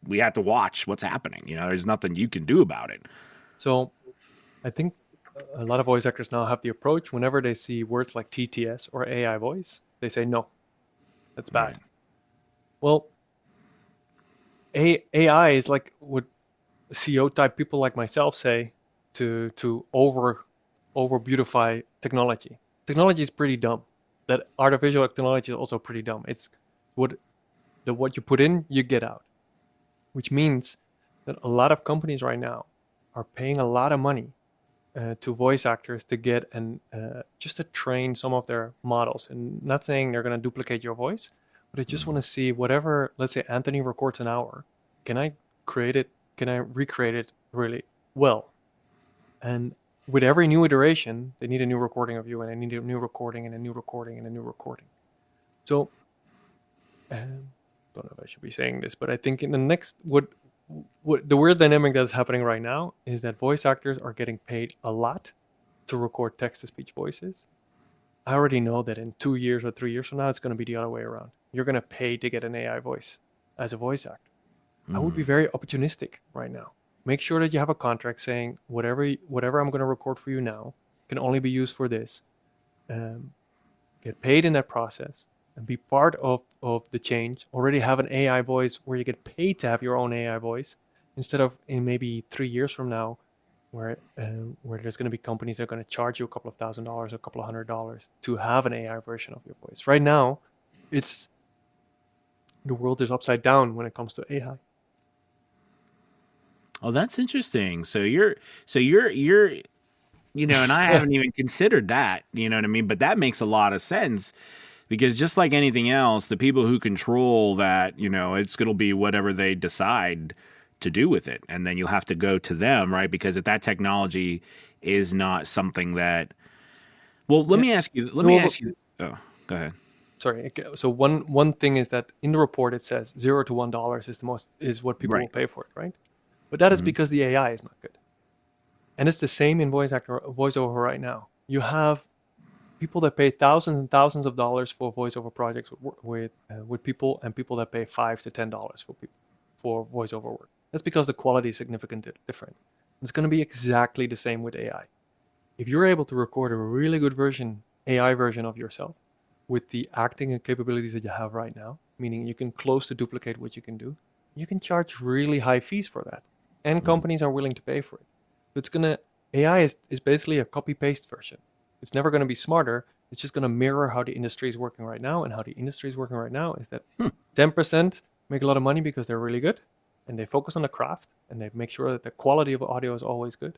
we have to watch what's happening. There's nothing you can do about it. So I think a lot of voice actors now have the approach, whenever they see words like TTS or AI voice, they say, no, that's bad. Right. Well, AI is like what CEO type people like myself say to over beautify technology. Technology is pretty dumb. That artificial technology is also pretty dumb. It's what you put in, you get out. Which means that a lot of companies right now are paying a lot of money to voice actors to get just to train some of their models. And not saying they're going to duplicate your voice, but I just want to see whatever, let's say Anthony records an hour, can I create it? Can I recreate it really well? And with every new iteration, they need a new recording of you, and they need a new recording and a new recording and a new recording. So, don't know if I should be saying this, but I think in the next, what the weird dynamic that's happening right now is that voice actors are getting paid a lot to record text-to-speech voices. I already know that in 2 years or 3 years from now, it's going to be the other way around. You're going to pay to get an AI voice as a voice actor. I would be very opportunistic right now. Make sure that you have a contract saying whatever I'm going to record for you now can only be used for this. Get paid in that process and be part of the change. Already have an AI voice where you get paid to have your own AI voice, instead of in maybe 3 years from now where there's going to be companies that are going to charge you a couple of $1,000s, a couple of $100s to have an AI version of your voice. Right now, the world is upside down when it comes to AI. Oh, that's interesting. So you're, and I haven't even considered that, you know what I mean? But that makes a lot of sense, because just like anything else, the people who control that, it's going to be whatever they decide to do with it. And then you'll have to go to them, right? Because if that technology is not something that, well, let me ask you, oh, go ahead. Sorry. So one thing is that in the report it says $0 to $1 is what people will pay for it, right? But that is because the AI is not good. And it's the same in voiceover right now. You have people that pay thousands and thousands of dollars for voiceover projects with people, and people that pay $5 to $10 for voiceover work. That's because the quality is significantly different. It's going to be exactly the same with AI. If you're able to record a really good AI version of yourself with the acting and capabilities that you have right now, meaning you can close to duplicate what you can do, you can charge really high fees for that. And companies are willing to pay for it. AI is basically a copy-paste version. It's never going to be smarter. It's just going to mirror how the industry is working right now. And how the industry is working right now is that 10% make a lot of money because they're really good, and they focus on the craft, and they make sure that the quality of audio is always good.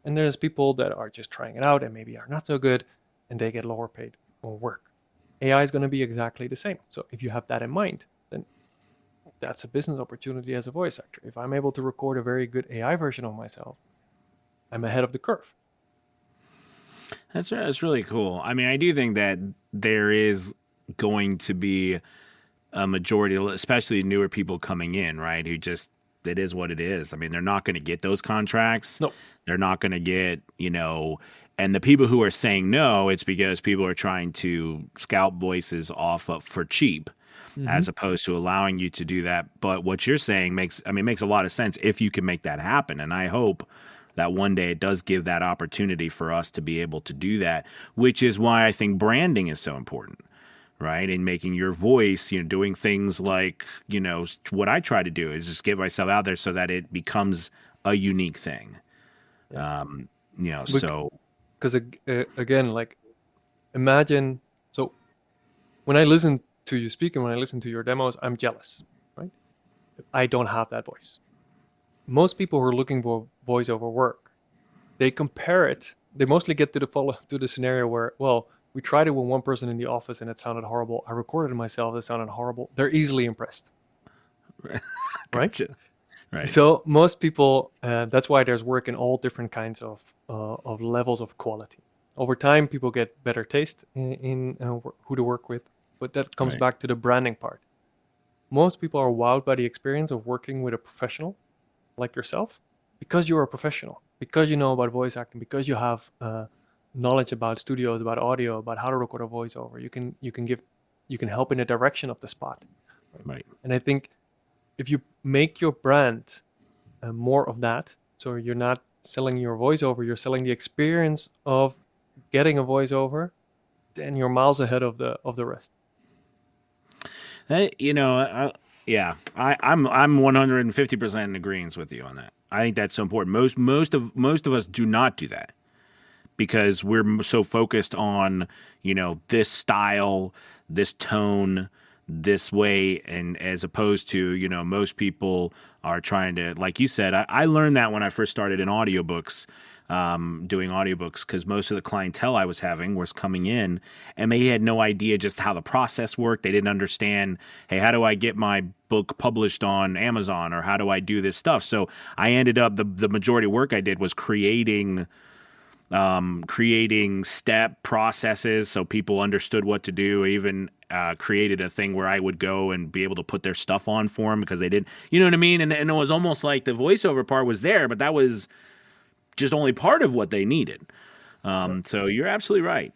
And there's people that are just trying it out and maybe are not so good, and they get lower paid or work. AI is going to be exactly the same. So if you have that in mind, then that's a business opportunity as a voice actor. If I'm able to record a very good AI version of myself, I'm ahead of the curve. That's really cool. I mean, I do think that there is going to be a majority, especially newer people coming in, right? Who just, it is what it is. I mean, they're not going to get those contracts. No. They're not going to get, and the people who are saying no, it's because people are trying to scalp voices off of for cheap, as opposed to allowing you to do that. But what you're saying makes a lot of sense if you can make that happen. And I hope that one day it does give that opportunity for us to be able to do that, which is why I think branding is so important, right? And making your voice, doing things like, what I try to do is just get myself out there so that it becomes a unique thing. So. Because again, like, imagine, so when I listen to you speak and when I listen to your demos, I'm jealous, right? I don't have that voice. Most people who are looking for voiceover work, they compare it. They mostly get to the scenario where, well, we tried it with one person in the office and it sounded horrible. I recorded it myself. It sounded horrible. They're easily impressed. Right? Gotcha. Right. So most people, that's why there's work in all different kinds of levels of quality. Over time, people get better taste in who to work with, but that comes back to the branding part. Most people are wowed by the experience of working with a professional like yourself because you're a professional, because you know about voice acting, because you have knowledge about studios, about audio, about how to record a voiceover. You can help in the direction of the spot. Right. And I think if you make your brand more of that, so you're not selling your voiceover, you're selling the experience of getting a voiceover, then you're miles ahead of the rest. I'm 150% in agreement with you on that. I think that's so important. Most of us do not do that because we're so focused on, this style, this tone, this way, and as opposed to, most people are trying to, like you said, I learned that when I first started in audiobooks, doing audiobooks, because most of the clientele I was having was coming in and they had no idea just how the process worked. They didn't understand, hey, how do I get my book published on Amazon, or how do I do this stuff? So I ended up, the majority of work I did was creating step processes so people understood what to do. I even created a thing where I would go and be able to put their stuff on for them because they didn't, you know what I mean? And it was almost like the voiceover part was there, but that was just only part of what they needed. So you're absolutely right.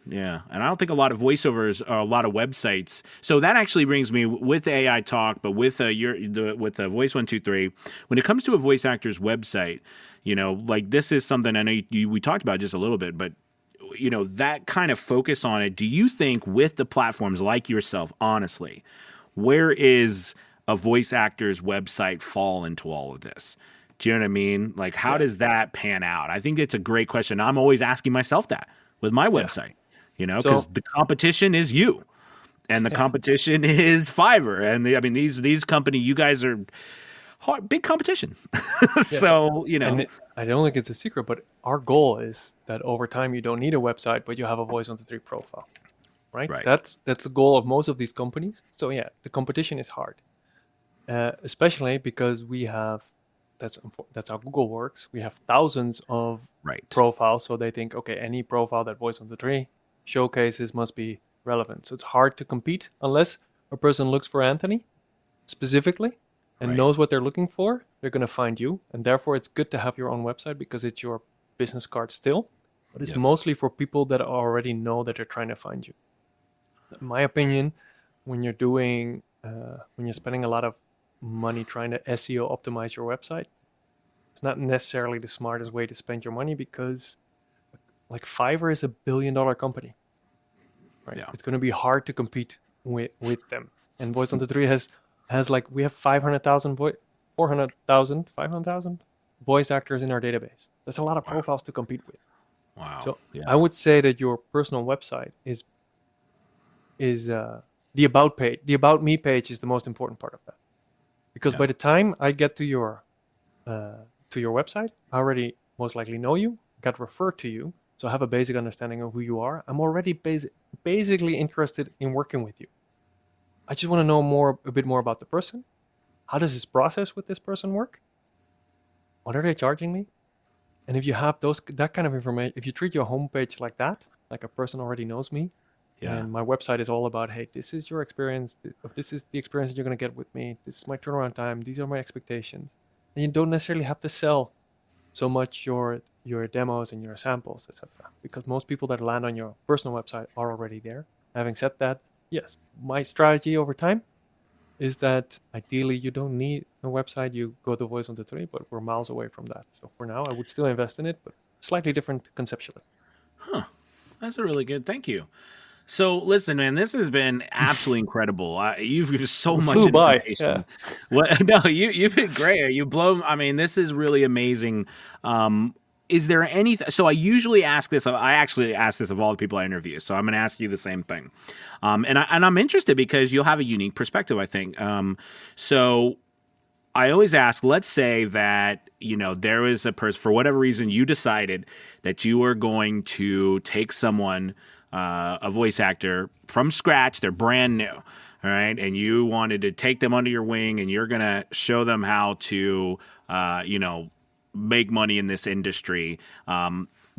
Yeah. And I don't think a lot of voiceovers or a lot of websites. So that actually brings me with AI talk, but with with Voice123, when it comes to a voice actor's website, like this is something I know we talked about just a little bit, but that kind of focus on it. Do you think with the platforms like yourself, honestly, where is a voice actor's website fall into all of this? Do you know what I mean? Like, how does that pan out? I think it's a great question. I'm always asking myself that with my website, because the competition is you and the competition is Fiverr. And these company, you guys are big competition. So, And I don't think it's a secret, but our goal is that over time, you don't need a website, but you have a Voice123 profile, right? That's the goal of most of these companies. So yeah, the competition is hard, especially because we have, that's how Google works. We have thousands of profiles. So they think, okay, any profile that Voice123 showcases must be relevant. So it's hard to compete unless a person looks for Anthony specifically and knows what they're looking for. They're going to find you. And therefore, it's good to have your own website because it's your business card still. But it's mostly for people that already know that they're trying to find you. In my opinion, when you're spending a lot of money trying to SEO optimize your website, it's not necessarily the smartest way to spend your money because like Fiverr is $1 billion company, right? It's going to be hard to compete with them. And Voice123 has like, we have 500,000 voice actors in our database. That's a lot of profiles to compete with. Wow. So I would say that your personal website is the about page. The about me page is the most important part of that. Because by the time I get to your website, I already most likely know you, got referred to you, so I have a basic understanding of who you are. I'm already basically interested in working with you. I just want to know a bit more about the person. How does this process with this person work? What are they charging me? And if you have that kind of information, if you treat your homepage like that, like a person already knows me, and my website is all about, hey, this is your experience, this is the experience that you're going to get with me, this is my turnaround time, these are my expectations. And you don't necessarily have to sell so much your demos and your samples, etc. Because most people that land on your personal website are already there. Having said that, yes, my strategy over time is that ideally you don't need a website, you go to Voice123, but we're miles away from that. So for now, I would still invest in it, but slightly different conceptually. That's a really good. Thank you. So listen, man, this has been absolutely incredible. You've given so much information. Yeah. No, you've been great. You blow. I mean, this is really amazing. Is there anything? So I usually ask this. I actually ask this of all the people I interview. So I'm going to ask you the same thing. And I'm interested because you'll have a unique perspective, I think. So I always ask, let's say that, there is a person, for whatever reason, you decided that you were going to take someone, a voice actor from scratch, they're brand new, all right? And you wanted to take them under your wing and you're going to show them how to, make money in this industry.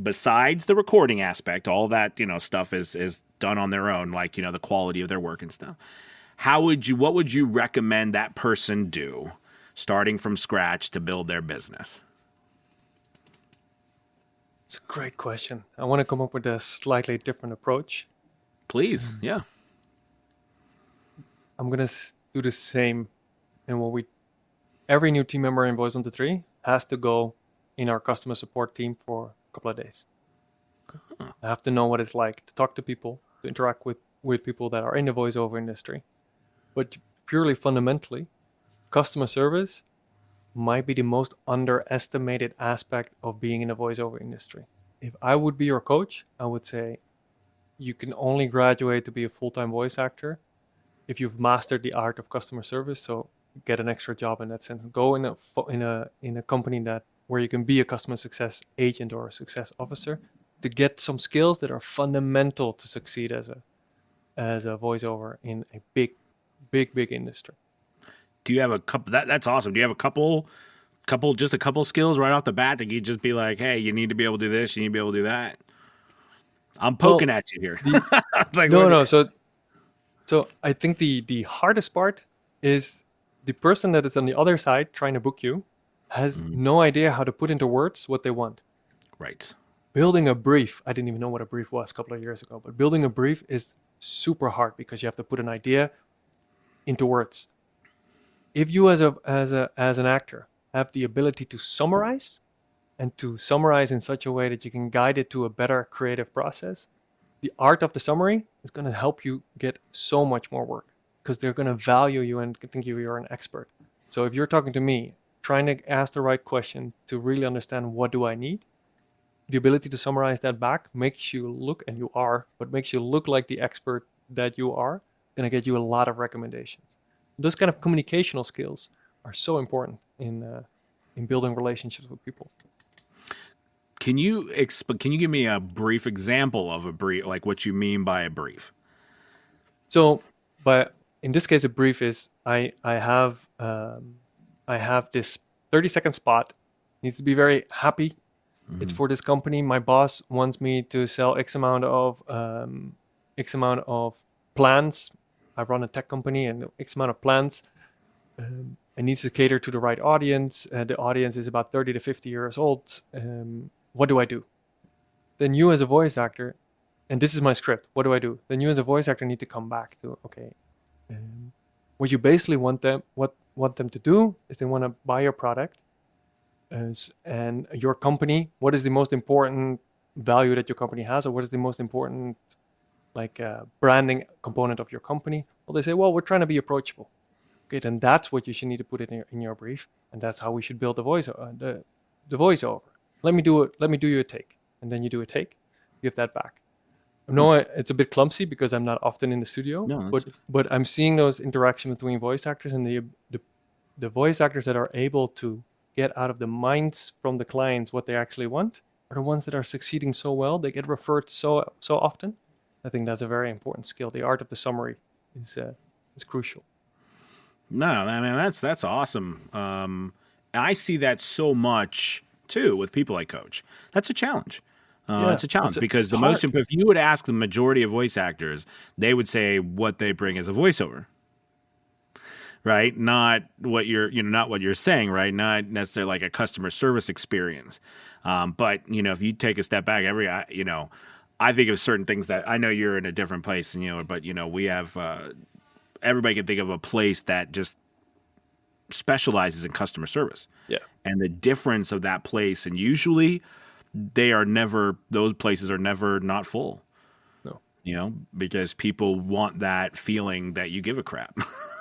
Besides the recording aspect, all that, stuff is done on their own, like, the quality of their work and stuff. What would you recommend that person do starting from scratch to build their business? It's a great question. I want to come up with a slightly different approach. Please, yeah. I'm going to do the same. And every new team member in Voice123 has to go in our customer support team for a couple of days. I have to know what it's like to talk to people, to interact with people that are in the voiceover industry. But purely fundamentally, customer service might be the most underestimated aspect of being in the voiceover industry. If I would be your coach, I would say you can only graduate to be a full-time voice actor if you've mastered the art of customer service. So get an extra job in that sense. Go in a company where you can be a customer success agent or a success officer to get some skills that are fundamental to succeed as a voiceover in a big industry. Do you have a couple? That's awesome. Do you have a couple skills right off the bat that you'd just be like, hey, you need to be able to do this, you need to be able to do that? I'm poking at you here. No. So I think the hardest part is the person that is on the other side trying to book you has no idea how to put into words what they want. Right. Building a brief, I didn't even know what a brief was a couple of years ago, but building a brief is super hard because you have to put an idea into words. If you as an actor have the ability to summarize and to summarize in such a way that you can guide it to a better creative process, the art of the summary is going to help you get so much more work because they're going to value you and think you're an expert. So if you're talking to me, trying to ask the right question to really understand what do I need, the ability to summarize that back makes you look, and you are, but makes you look like the expert that you are, going to get you a lot of recommendations. Those kind of communicational skills are so important in building relationships with people. Can you give me a brief example of a brief, like what you mean by a brief? So, but in this case, a brief is I have this 30-second spot. Needs to be very happy. Mm-hmm. It's for this company. My boss wants me to sell X amount of plans. I run a tech company and X amount of plans. It needs to cater to the right audience. The audience is about 30 to 50 years old. What do I do? Then you as a voice actor, and this is my script, what do I do? Then you as a voice actor need to come back to, okay, what you basically want them to do is they want to buy your product and your company. What is the most important value that your company has, or what is the most important branding component of your company? Well, they say, well, we're trying to be approachable. Okay, then that's what you should need to put in your brief, and that's how we should build the voiceover. Let me do you a take, and then you do a take, give that back. I know it's a bit clumsy because I'm not often in the studio, but I'm seeing those interactions between voice actors and the voice actors that are able to get out of the minds from the clients what they actually want are the ones that are succeeding so well. They get referred so often. I think that's a very important skill. The art of the summary is crucial. No, I mean that's awesome. I see that so much too with people I coach. That's a challenge. It's a challenge because if you would ask the majority of voice actors, they would say what they bring is a voiceover, right? Not what you're saying, right? Not necessarily like a customer service experience. But if you take a step back, I think of certain things that I know you're in a different place, but we have. Everybody can think of a place that just specializes in customer service. Yeah. And the difference of that place, and usually those places are never not full. No. Because people want that feeling that you give a crap.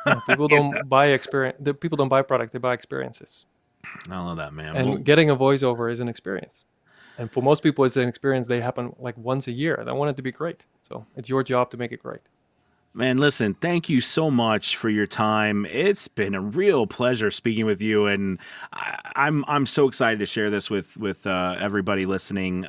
Yeah, people don't buy experience. People don't buy products, they buy experiences. I love that, man. And getting a voiceover is an experience. And for most people, it's an experience they happen like once a year. They want it to be great. So it's your job to make it great. Man, listen, thank you so much for your time. It's been a real pleasure speaking with you, and I'm so excited to share this with everybody listening.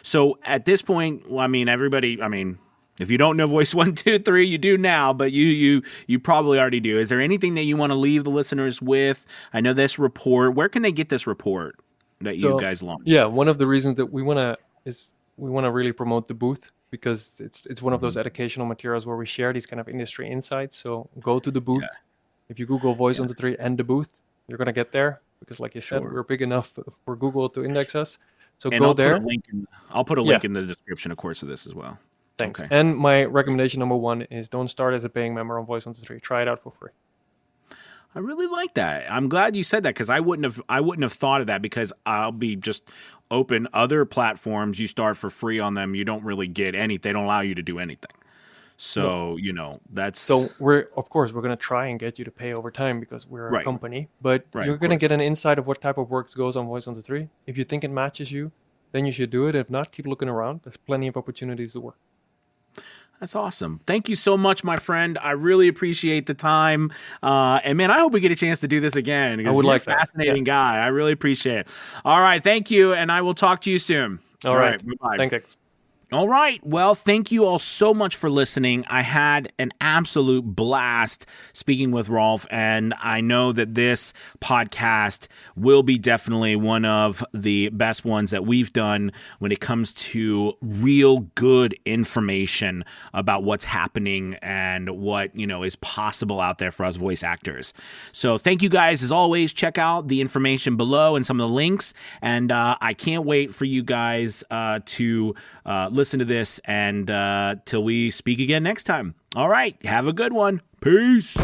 So at this point, if you don't know Voice123, you do now, but you probably already do. Is there anything that you want to leave the listeners with? I know this report. Where can they get this report that you guys launched? Yeah, one of the reasons that we want to really promote the booth, because it's one of those educational materials where we share these kind of industry insights. So go to the booth. Yeah. If you Google Voice123 and the booth, you're going to get there because, like you said, we're big enough for Google to index us. So go there. I'll put a link in the description, of course, of this as well. Thanks. Okay. And my recommendation number one is don't start as a paying member on Voice123. Try it out for free. I really like that. I'm glad you said that because I wouldn't have thought of that because I'll be just open. Other platforms, you start for free on them. You don't really get anything. They don't allow you to do anything. So, that's... So we're going to try and get you to pay over time because we're a company. But you're going to get an insight of what type of work goes on Voice123. If you think it matches you, then you should do it. If not, keep looking around. There's plenty of opportunities to work. That's awesome. Thank you so much, my friend. I really appreciate the time. And man, I hope we get a chance to do this again. I would like that. Fascinating guy. I really appreciate it. All right. Thank you. And I will talk to you soon. All right. Bye-bye. Thanks. All right. Well, thank you all so much for listening. I had an absolute blast speaking with Rolf, and I know that this podcast will be definitely one of the best ones that we've done when it comes to real good information about what's happening and what, is possible out there for us voice actors. So thank you guys. As always, check out the information below and some of the links. And I can't wait for you guys to listen to this and till we speak again next time. All right. Have a good one. Peace.